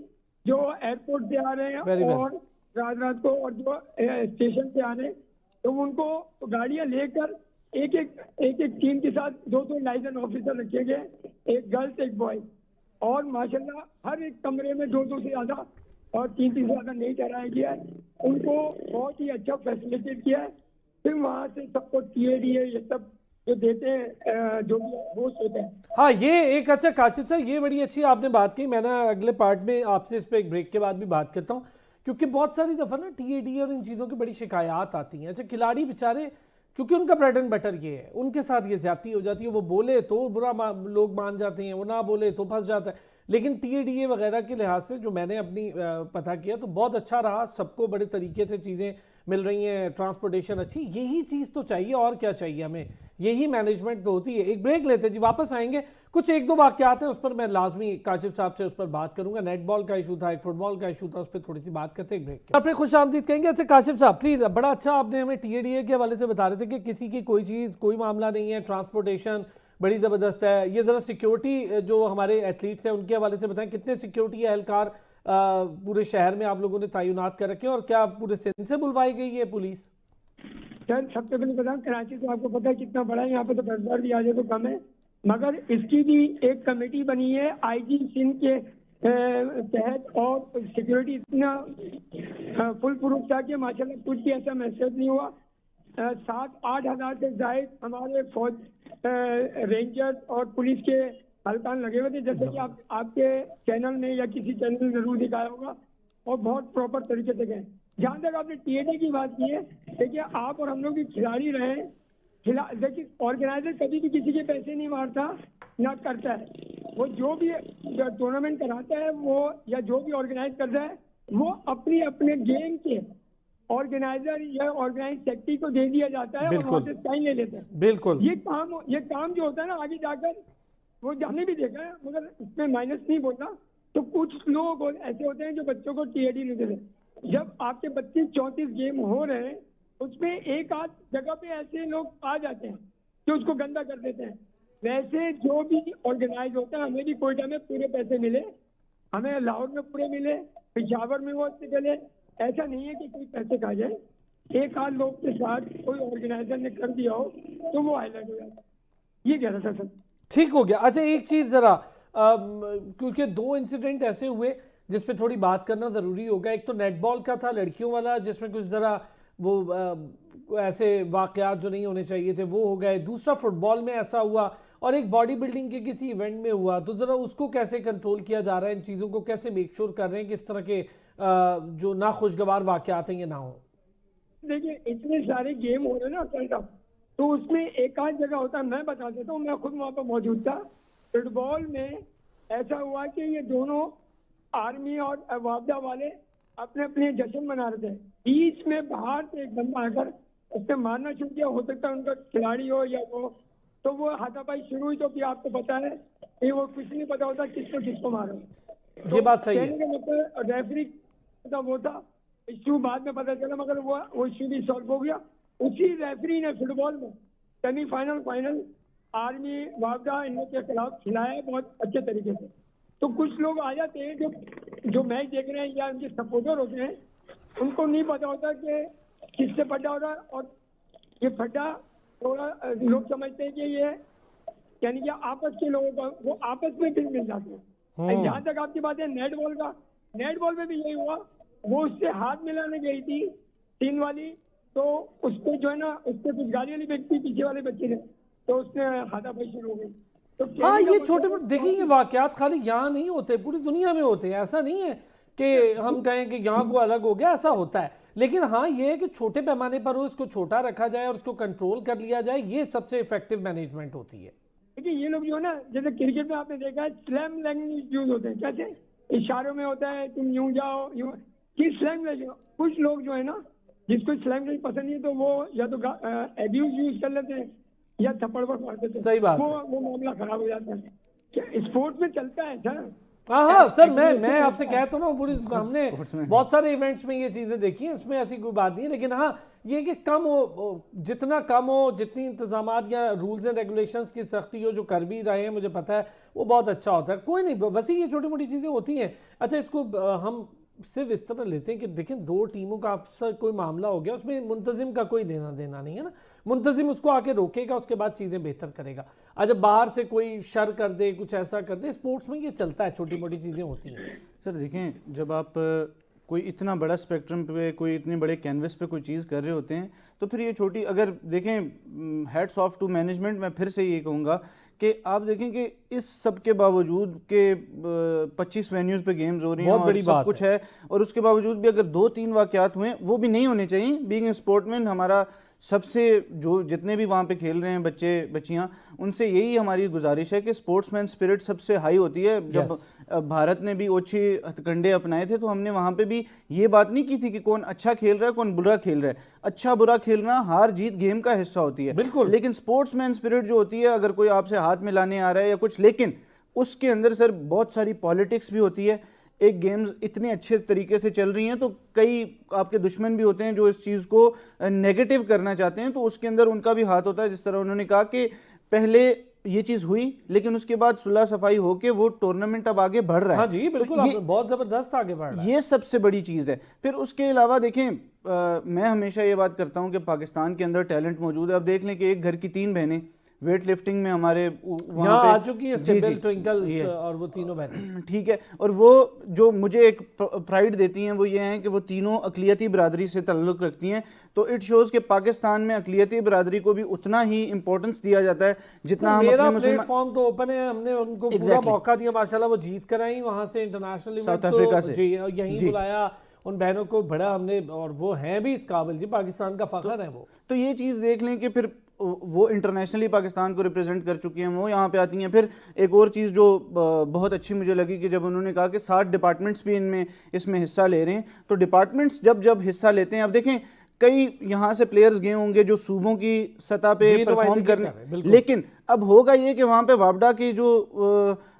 जो एयरपोर्ट से आ रहे हैं और रात को, और जो स्टेशन से आ रहे हैं, तो उनको गाड़ियां लेकर एक एक टीम के साथ 2-2 लाइसेंस ऑफिसर रखे गए, एक गर्ल्स एक बॉय, और माशाल्लाह हर एक कमरे में 2-2 से ज्यादा और 3 का नहीं ठहराया गया है, उनको बहुत ही अच्छा फैसिलिटेट किया है। फिर वहाँ से सबको TADA ये सब जो देते हैं, जो भी होस्ट होते हैं। हाँ, ये एक अच्छा काशिफ साहब, ये बड़ी अच्छी आपने बात की। मैं ना अगले पार्ट में आपसे इस पर एक ब्रेक के बाद भी बात करता हूँ, क्योंकि बहुत सारी दफ़ा ना TADA और इन चीज़ों की बड़ी शिकायत आती हैं। अच्छा, खिलाड़ी बेचारे, क्योंकि उनका ब्रेड एंड बटर ये है, उनके साथ ये ज्यादती हो जाती है। वो बोले तो बुरा लोग मान जाते हैं, वो ना बोले तो फंस जाता है। लेकिन TADA वगैरह के लिहाज से जो मैंने अपनी पता किया तो बहुत अच्छा रहा, सबको बड़े तरीके से चीज़ें मिल रही हैं, ट्रांसपोर्टेशन अच्छी। यही चीज़ तो चाहिए, और क्या चाहिए हमें, यही मैनेजमेंट तो होती है। एक ब्रेक लेते हैं जी, वापस आएंगे। कुछ एक दो वाक़यात हैं, उस पर मैं लाजमी काशिफ साहब से उस पर बात करूंगा। नेटबॉल का इशू था, एक फुटबॉल का इशू था, उस पर थोड़ी सी बात करते हैं ब्रेक के। अपने खुश आमदीद कहेंगे। अच्छा काशिफ साहब प्लीज़, बड़ा अच्छा आपने हमें TADA के हवाले से बता रहे थे कि किसी की कोई चीज़, कोई मामला नहीं है, ट्रांसपोर्टेशन बड़ी ज़बरदस्त है। ये ज़रा सिक्योरिटी जो हमारे एथलीट्स हैं उनके हवाले से बताएं, कितने सिक्योरिटी एहलकार पूरे शहर में आप लोगों ने तैनात कर रखे हैं, और क्या पूरे सिंध से बुलवाई गई है पुलिस? सर सबसे पहले बताऊँ, कराची तो आपको पता है कितना बड़ा है, यहाँ पे तो 10 बार भी आ जाए तो कम है। मगर इसकी भी एक कमेटी बनी है IG सिंध के तहत, और सिक्योरिटी इतना फुल प्रूफ था कि माशाल्लाह कुछ भी ऐसा मैसेज नहीं हुआ। 7-8 हज़ार से जायद हमारे फौज रेंजर्स और पुलिस के हल्कान लगे हुए थे, जैसे कि आपके चैनल में या किसी चैनल में जरूर दिखाया होगा, और बहुत प्रॉपर तरीके से गए। जहाँ तक आपने TADA की बात की है, देखिए आप और हम लोग भी खिलाड़ी रहे। देखिए ऑर्गेनाइजर कभी भी किसी के पैसे नहीं मारता ना करता है। वो जो भी टूर्नामेंट कराता है वो, या जो भी ऑर्गेनाइज करता है, वो अपने अपने गेम के ऑर्गेनाइजर या ऑर्गेनाइज सेक्रेटरी को दे दिया जाता है, और वहाँ से साइन ले लेते हैं। बिल्कुल, ये काम जो होता है ना आगे जाकर, वो हमने भी देखा है, मगर इसमें माइनस नहीं बोलता। तो कुछ लोग ऐसे होते हैं जो बच्चों को TADA नहीं देते। जब आपके 32-34 गेम हो रहे हैं, उसमें एक आध जगह पे ऐसे लोग आ जाते हैं जो उसको गंदा कर देते हैं। वैसे जो भी ऑर्गेनाइज होता है, हमें भी कोयटा में पूरे पैसे मिले, हमें लाहौर में पूरे मिले, पेशावर में वो अच्छे मिले। ऐसा नहीं है कि कोई पैसे खा जाए। एक आध लोग के साथ कोई ऑर्गेनाइजर ने कर दिया हो तो वो हाईलाइट हो जाता है। ये कह रहा था सर। ठीक हो गया। अच्छा एक चीज़ ज़रा, क्योंकि 2 इंसिडेंट ऐसे हुए जिस पे थोड़ी बात करना ज़रूरी होगा। एक तो नेटबॉल का था लड़कियों वाला, जिसमें कुछ ज़रा वो ऐसे वाक़यात जो नहीं होने चाहिए थे वो हो गए। दूसरा फुटबॉल में ऐसा हुआ, और एक बॉडी बिल्डिंग के किसी इवेंट में हुआ। तो ज़रा उसको कैसे कंट्रोल किया जा रहा है, इन चीज़ों को कैसे मेक श्योर कर रहे हैं कि इस तरह के जो नाखुशगवार वाक़यात हैं ये ना हो? देखिए इतने सारे गेम हो रहे हैं ना कल तक, तो उसमें एक आध जगह होता है। मैं बता देता हूँ, मैं खुद वहाँ पर मौजूद था। फुटबॉल में ऐसा हुआ कि ये दोनों आर्मी और वापदा वाले अपने अपने जश्न मना रहे थे। बीच में बाहर से एक बंदा आकर उसने मारना शुरू किया। हो सकता है उनका खिलाड़ी हो या वो, तो वो हाथापाई शुरू हुई। तो फिर आपको पता है कि वो कुछ नहीं पता होता किसको मारो। तो ये बात सही है। कहने का मतलब रेफरी का वो था, इश्यू बाद में पता चला, मगर वो इश्यू भी सॉल्व हो गया। उसी रेफरी ने फुटबॉल में सेमीफाइनल, फाइनल आर्मी वापदा इनके खिलाफ खिलाया बहुत अच्छे तरीके से। तो कुछ लोग आ जाते हैं जो मैच देख रहे हैं या उनके सपोर्टर होते हैं, उनको नहीं पता होता कि किससे फड्डा हो रहा है। और ये फड्डा थोड़ा लोग समझते हैं कि ये यानी कि आपस के लोगों का, वो आपस में फिर मिल जाते हैं। जहाँ तक आपकी बात है नेटबॉल का, नेटबॉल में भी यही हुआ। वो उससे हाथ मिलाने गई थी 3 वाली, तो उसको जो है ना, उससे कुछ गाली वाली व्यक्ति पीछे वाले बच्चे ने, तो उसने हाथापाई शुरू हो गई। तो हाँ, ये छोटे मोटे देखिए, ये वाकयात खाली यहाँ नहीं होते, पूरी दुनिया में होते हैं। ऐसा नहीं है कि हम कहें कि यहाँ को अलग हो गया, ऐसा होता है। लेकिन हाँ ये है कि छोटे पैमाने पर हो, इसको छोटा रखा जाए और उसको कंट्रोल कर लिया जाए, ये सबसे इफेक्टिव मैनेजमेंट होती है। देखिए ये लोग जो है ना, जैसे क्रिकेट में आपने देखा है स्लैम लैंग्वेज यूज होते हैं। कैसे इशारों में होता है, तुम यूं जाओ यूं, किस लैंग्वेज। कुछ लोग जो है ना, जिसको लैंग्वेज पसंद नहीं है, तो वो या तो एब्यूज यूज कर लेते हैं या थप्पड़ मार देते हैं। सही बात, वो मामला खराब हो जाता है। स्पोर्ट्स में चलता है सर। हाँ सर, मैं आपसे कहता हूँ ना, पूरी हमने बहुत सारे इवेंट्स में ये चीज़ें देखी हैं, इसमें ऐसी कोई बात नहीं है। लेकिन हाँ ये कि कम हो, जितना कम हो, जितनी इंतजामात या रूल्स एंड रेगुलेशंस की सख्ती हो, जो कर भी रहे हैं मुझे पता है, वो बहुत अच्छा होता है। कोई नहीं, बस ये छोटी मोटी चीज़ें होती हैं। अच्छा इसको हम सिर्फ इस तरह लेते हैं कि देखें 2 टीमों का आपसे कोई मामला हो गया, उसमें मुंतजिम का कोई लेना देना नहीं है ना, मुंतजिम उसको आके रोकेगा, उसके बाद चीज़ें बेहतर करेगा। अच्छा, बाहर से कोई शर कर दे, कुछ ऐसा कर दे, स्पोर्ट्स में ये चलता है, छोटी मोटी चीज़ें होती हैं। सर देखें, जब आप कोई इतना बड़ा स्पेक्ट्रम पे, कोई इतने बड़े कैनवस पे कोई चीज़ कर रहे होते हैं, तो फिर ये छोटी, अगर देखें, हैट्स ऑफ टू मैनेजमेंट, मैं फिर से ये कहूँगा कि आप देखें कि इस सब के बावजूद के 25 वेन्यूज़ पे गेम्स हो रही हैं और सब कुछ है, और उसके बावजूद भी अगर 2-3 वाक़यात हुए, वो भी नहीं होने चाहिए। बीइंग ए स्पोर्टमैन, हमारा सबसे जो जितने भी वहाँ पे खेल रहे हैं बच्चे बच्चियाँ, उनसे यही हमारी गुजारिश है कि स्पोर्ट्समैन स्पिरिट सबसे हाई होती है। जब भारत ने भी ओछे हथकंडे अपनाए थे, तो हमने वहाँ पे भी ये बात नहीं की थी कि कौन अच्छा खेल रहा है, कौन बुरा खेल रहा है। अच्छा बुरा खेलना, हार जीत गेम का हिस्सा होती है, बिल्कुल। लेकिन स्पोर्ट्समैन स्पिरिट जो होती है, अगर कोई आपसे हाथ मिलाने आ रहा है या कुछ, लेकिन उसके अंदर सर बहुत सारी पॉलिटिक्स भी होती है। एक गेम्स इतने अच्छे तरीके से चल रही हैं, तो कई आपके दुश्मन भी होते हैं जो इस चीज़ को नेगेटिव करना चाहते हैं, तो उसके अंदर उनका भी हाथ होता है। जिस तरह उन्होंने कहा कि पहले ये चीज़ हुई, लेकिन उसके बाद सुलह सफाई होके वो टूर्नामेंट अब आगे बढ़ रहा है। हाँ जी, बिल्कुल, तो ये बहुत ज़बरदस्त आगे बढ़ रहा है। ये सबसे बड़ी चीज़ है। फिर उसके अलावा देखें, मैं हमेशा ये बात करता हूँ कि पाकिस्तान के अंदर टैलेंट मौजूद है। अब देख लें कि एक घर की 3 बहनें वेट लिफ्टिंग में हमारे वहाँ पे आ चुकी है, सिबिल, ट्विंकल और वो तीनों बहनें, ठीक है। और वो जो मुझे एक प्राइड देती हैं वो ये हैं कि वो तीनों अक़लियती बिरादरी से ताल्लुक़ रखती हैं। तो इट शोज़ कि पाकिस्तान में अक़लियती बिरादरी को भी उतना ही इंपॉर्टेंस दिया जाता है जितना हम मेरा अपने प्लेटफॉर्म तो ओपन है। हमने उनको पूरा मौका दिया, माशाल्लाह वो जीत कर आई वहाँ से इंटरनेशनल साउथ अफ्रीका से, यहीं बुलाया उन बहनों को, बड़ा हमने, और वो हैं भी इस काबिल जी, पाकिस्तान का फख्र है वो। तो ये चीज़ देख लें कि फिर वो इंटरनेशनली पाकिस्तान को रिप्रेजेंट कर चुकी हैं, वो यहाँ पे आती हैं। फिर एक और चीज़ जो बहुत अच्छी मुझे लगी कि जब उन्होंने कहा कि 7 डिपार्टमेंट्स भी इसमें हिस्सा ले रहे हैं, तो डिपार्टमेंट्स जब हिस्सा लेते हैं, अब देखें कई यहाँ से प्लेयर्स गए होंगे जो सूबों की सतह पे परफॉर्म करने, लेकिन अब होगा ये कि वहाँ पे वापडा के जो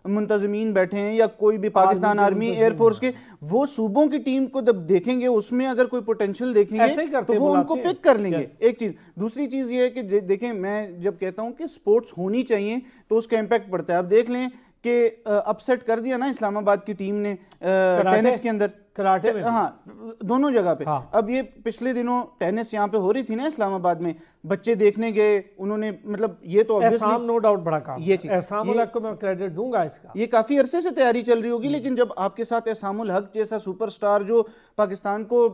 मुंतजमीन बैठे हैं या कोई भी पाकिस्तान आर्मी एयरफोर्स के, वो सूबों की टीम को जब देखेंगे, उसमें अगर कोई पोटेंशियल देखेंगे तो वो उनको पिक कर लेंगे। एक चीज़। दूसरी चीज़ ये है कि देखें, मैं जब कहता हूँ कि स्पोर्ट्स होनी चाहिए तो उसका इम्पैक्ट पड़ता है। अब देख लें कि अपसेट कर दिया ना इस्लामाबाद की टीम ने टेनिस के अंदर, कराटे में, हाँ, दोनों जगह पे। हाँ। अब ये पिछले दिनों टेनिस यहाँ पे हो रही थी ना इस्लामाबाद में, बच्चे देखने गए, उन्होंने, मतलब ये तो ऑब्वियसली नो डाउट बड़ा काम, ये चीज, एहसामुल हक को मैं क्रेडिट दूंगा इसका। ये काफी अरसे से तैयारी चल रही होगी, लेकिन जब आपके साथ एहसामुल हक जैसा सुपरस्टार जो पाकिस्तान को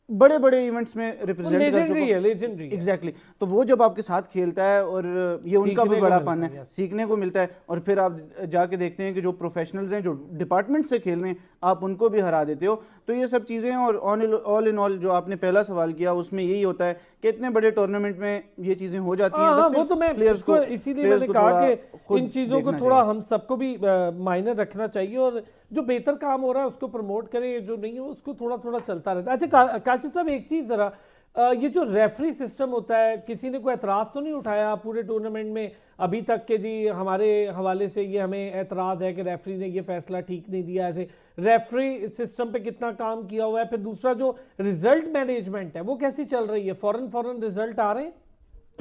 बड़े बड़े इवेंट्स में रिप्रेजेंट कर चुका है, लेजेंडरी एग्जैक्टली, तो वो जब आपके साथ खेलता है, और ये उनका भी बड़ापन है, सीखने को मिलता है। और फिर आप जाके देखते हैं कि जो प्रोफेशनल्स हैं, जो डिपार्टमेंट से खेल रहे हैं, आप उनको भी हरा देते हो। तो ये सब चीज़ें हैं। और ऑल इन ऑल जो आपने पहला सवाल किया, उसमें यही होता है कि इतने बड़े टूर्नामेंट में ये चीज़ें हो जाती हैं। वो तो मैं प्लेयर्स को इसीलिए मैंने कहा कि इन चीज़ों को थोड़ा हम सबको भी मायने रखना चाहिए, और जो बेहतर काम हो रहा है उसको प्रमोट करें, जो नहीं है उसको थोड़ा थोड़ा चलता रहता है। अच्छा काशिफ साहब, एक चीज़ ज़रा, ये जो रेफरी सिस्टम होता है, किसी ने कोई एतराज़ तो नहीं उठाया पूरे टूर्नामेंट में अभी तक के जी हमारे हवाले से ये हमें एतराज़ है कि रेफरी ने ये फैसला ठीक नहीं दिया? ऐसे रेफरी सिस्टम पे कितना काम किया हुआ है? फिर दूसरा जो रिजल्ट मैनेजमेंट है वो कैसी चल रही है? फौरन रिजल्ट आ रहे हैं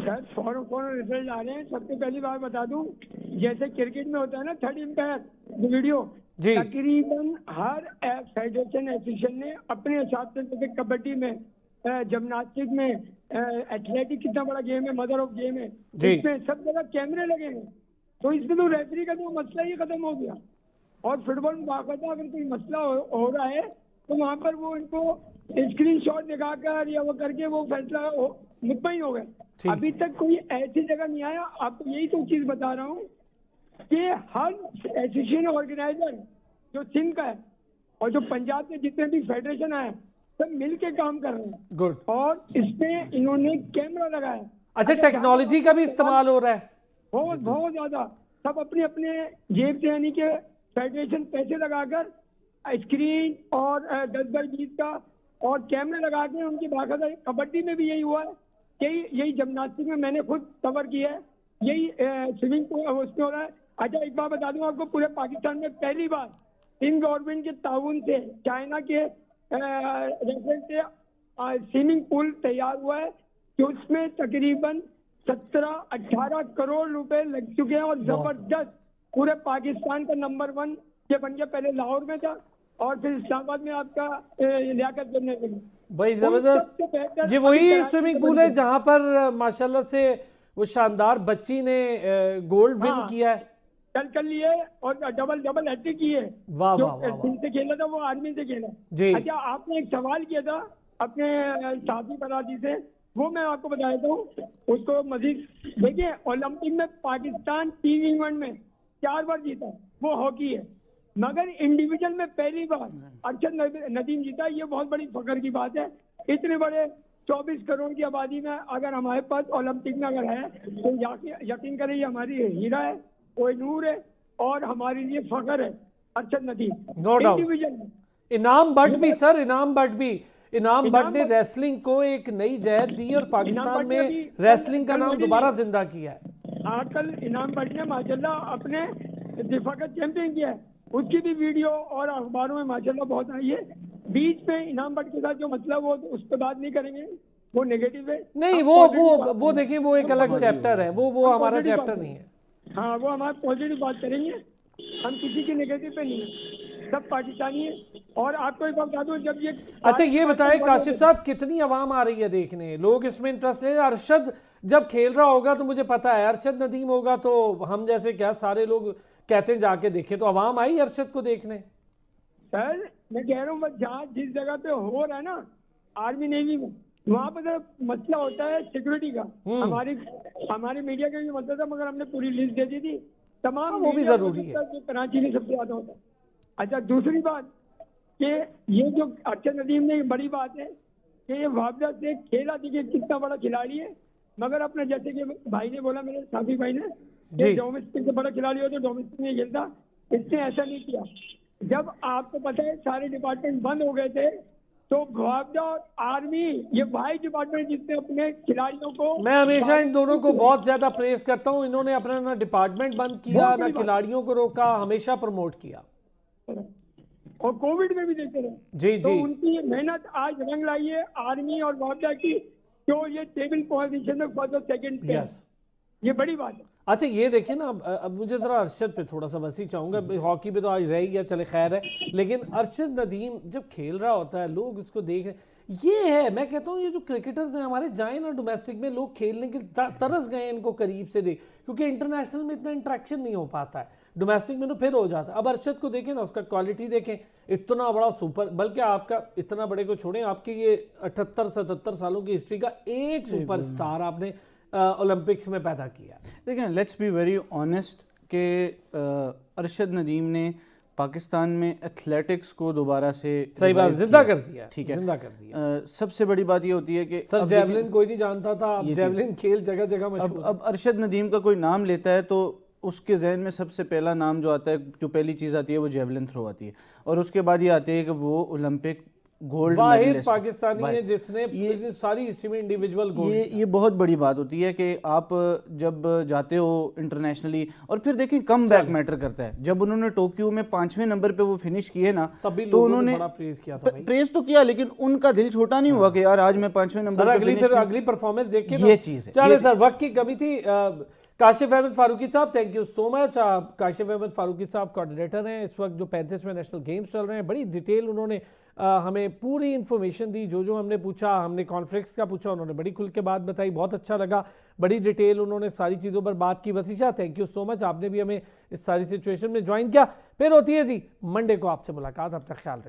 सर? फौरन रिजल्ट आ रहे हैं। सबसे पहली बात बता दूं, जैसे क्रिकेट में होता है ना 3rd एम्पायर वीडियो, तकरीबन हर फेडरेशन एसोसिएशन ने अपने हिसाब से, जैसे कबड्डी में, जिम्नास्टिक में, एथलेटिक कितना बड़ा गेम है, मदर ऑफ गेम है, इसमें सब जगह कैमरे लगे हैं। तो इसमें तो रेफरी का तो मसला ही खत्म हो गया। और फुटबॉल में बाकायदा अगर कोई मसला हो रहा है तो वहाँ पर वो इनको स्क्रीनशॉट दिखाकर या वो करके वो फैसला मुतमईन हो गए। अभी तक कोई ऐसी जगह नहीं आया। आपको यही तो चीज बता रहा हूँ कि हर एसोसिएशन ऑर्गेनाइजर जो सिंध का है और जो पंजाब के जितने भी फेडरेशन है, सब मिल के काम कर रहे हैं। गुड। और इसमें इन्होंने कैमरा लगाया। अच्छा, टेक्नोलॉजी का भी इस्तेमाल हो रहा है बहुत ज्यादा। सब अपने अपने जेब से, यानी कि फेडरेशन पैसे लगाकर स्क्रीन और 10x20 का और कैमरे लगा के उनकी बाकायदा। कबड्डी में भी यही हुआ है, यही जिम्नास्टिक में मैंने खुद कवर किया है, यही स्विमिंग पूल उसमें हो रहा है। अच्छा, एक बात बता दूं आपको, पूरे पाकिस्तान में पहली बार सिंध गवर्नमेंट के ताउन से चाइना के रेफरेंस से स्विमिंग पूल तैयार हुआ है, कि उसमें तकरीबन 17-18 करोड़ रुपए लग चुके हैं। और जबरदस्त, पूरे पाकिस्तान का नंबर 1 ये बन गया। पहले लाहौर में था, और फिर इस्लामाबाद में आपका लियाकत जनरल। भाई सबसे जबरदस्त। बेहतर ये वही अभी स्विमिंग कराची पूल में है जहां पर माशाल्लाह से वो शानदार बच्ची ने गोल्ड विन हाँ। किया है। कर लिए और डबल डबल हैट्रिक की है। वाह जो वाह वाह वाह। जिनसे खेला था वो आर्मी से खेला। जी। अच्छा, आपने एक सवाल किया था अपने साथी बराती से, वो मैं आपको बता देता हूँ उसको मजीद। देखिए, ओलंपिक में पाकिस्तान टीम इवेंट में 4 बार जीता, वो हॉकी है, मगर इंडिविजुअल में पहली बार अरशद नदीम जीता। ये बहुत बड़ी फख्र की बात है। इतने बड़े 24 करोड़ की आबादी में अगर हमारे पास ओलंपिक में अगर है तो यकीन करें ये हमारी हीरा है, कोई नूर है और हमारे लिए फख्र है Arshad Nadeem. No doubt. Individual में इनाम भट्ट भी सर, इनाम भट्ट भी, इनाम इनाम भट्ट ने भट्ट- रेसलिंग को एक नई जहत दी और पाकिस्तान भट्ट ने में अभी रेसलिंग का कल नाम मेडल दोबारा लिया। जिंदा किया है। हाँ, कल इनाम भट्ट ने माशाल्लाह अपने दिफा का चैंपियन किया है। उसकी भी वीडियो और अखबारों में माशाल्लाह बहुत आई है। बीच में इनाम भट्ट के साथ जो मतलब वो उस पर बात नहीं करेंगे, वो नेगेटिव है। नहीं, हम वो positive वो बात वो करेंगे। देखिए वो एक हम अलग positive- चैप्टर है, वो हम हमारा positive बात चैप्टर नहीं करेंगे। है। हाँ, वो हमारा पॉजिटिव बात करेंगे, हम किसी की नेगेटिव पे नहीं है, सब पाकिस्तानी है। और आपको एक बात बता दूं, जब ये अच्छा ये बताएं पाकिस्तान काशिफ साहब, कितनी आवाम आ रही है देखने, लोग इसमें इंटरेस्ट ले रहे हैं? अरशद जब खेल रहा होगा तो मुझे पता है, अरशद नदीम होगा तो हम जैसे क्या सारे लोग कहते हैं जाके देखें, तो आवाम आई अरशद को देखने? सर मैं कह रहा हूँ, बस जहाँ जिस जगह पे हो रहा है ना आर्मी नेवी में, वहाँ पर तो मसला होता है सिक्योरिटी का। हमारी मीडिया का भी मसला था, मगर हमने पूरी लिस्ट दे दी थी तमाम। वो भी मीडिया जरूरी है। जो कराची में सबसे ज्यादा होता है। अच्छा, दूसरी बात कि ये जो अरशद नदीम ने, बड़ी बात है कि ये वापदा से खेला, देखिए कितना बड़ा खिलाड़ी है, मगर अपने जैसे कि भाई ने बोला, मेरे साथी भाई ने, जी। डोमेस्टिक से बड़ा खिलाड़ी हो तो डोमेस्टिक में खेलता, इसने ऐसा नहीं किया। जब आपको पता है सारे डिपार्टमेंट बंद हो गए थे, तो मुआवजा और आर्मी, ये भाई डिपार्टमेंट जिसने अपने खिलाड़ियों को, मैं हमेशा इन दोनों को बहुत ज्यादा प्रेस करता हूं। इन्होंने अपना ना डिपार्टमेंट बंद किया, बहुत ना बड़ी बात। खिलाड़ियों को रोका, हमेशा प्रमोट किया। और कोविड में भी देखते रहे। जी तो जी। उनकी ये मेहनत आज रंग लाई है आर्मी और मुआवजा की, तो ये टेबल पोजीशन में फर्स्ट और सेकंड पे है। यस। ये बड़ी बात है। अच्छा ये देखिए ना, अब मुझे जरा अरशद पे थोड़ा सा बस ही चाहूंगा, हॉकी पे तो आज रह ही गया, चले खैर है, लेकिन अरशद नदीम जब खेल रहा होता है लोग इसको देख रहे हैं। ये है, मैं कहता हूँ ये जो क्रिकेटर्स हैं हमारे, जाए ना डोमेस्टिक में, लोग खेलने के तरस गए इनको करीब से देख, क्योंकि इंटरनेशनल में इतना इंटरेक्शन नहीं हो पाता है, डोमेस्टिक में तो फिर हो जाता है। अब अरशद को देखें ना, उसका क्वालिटी देखें, इतना बड़ा सुपर, बल्कि आपका इतना बड़े को छोड़ें, आपकी ये 78-77 सालों की हिस्ट्री का एक सुपरस्टार आपने ओलंपिक्स में पैदा किया। देखिए, लेट्स बी वेरी ऑनेस्ट कि अरशद नदीम ने पाकिस्तान में एथलेटिक्स को दोबारा से सही बात, जिंदा कर दिया। ठीक है, जिंदा कर दिया। सबसे बड़ी बात ये होती है कि सर अब जेवलिन कोई नहीं जानता था, अब जेवलिन खेल जगह जगह मशहूर। अब अरशद नदीम का कोई नाम लेता है तो उसके जहन में सबसे पहला नाम जो आता है, जो पहली चीज़ आती है वो जेवलिन थ्रो आती है, और उसके बाद ये आती है कि वो ओलंपिक गोल्ड वाहिद मेडलिस्ट पाकिस्तानी है जिसने सारी हिस्ट्री में इंडिविजुअल गोल्ड। ये बहुत बड़ी बात होती है कि आप जब जाते हो इंटरनेशनली, और फिर देखिए कम बैक मैटर करता है। जब उन्होंने टोक्यो में 5वें नंबर पे वो फिनिश किए ना, तो उन्होंने बड़ा प्रेज किया था भाई। प्रेज तो किया, लेकिन उनका दिल छोटा नहीं हुआ कि यार आज मैं 5वें नंबर पे फिनिश किया। अगली परफॉर्मेंस देख के ये चीज़ है। चले सर, वक्त की कमी थी। काशिफ अहमद फारूकी साहब, थैंक यू सो मच। आप काशिफ अहमद फारूकी साहब कोऑर्डिनेटर हैं इस वक्त जो 35वें नेशनल गेम्स चल रहे हैं। बड़ी डिटेल उन्होंने हमें पूरी इन्फॉर्मेशन दी, जो हमने पूछा, हमने कॉन्फ्लिक्ट्स का पूछा, उन्होंने बड़ी खुल के बात बताई, बहुत अच्छा लगा। बड़ी डिटेल उन्होंने सारी चीज़ों पर बात की। वसीशा, थैंक यू सो मच, आपने भी हमें इस सारी सिचुएशन में ज्वाइन किया। फिर होती है जी मंडे को आपसे मुलाकात, अपना ख्याल रखिए।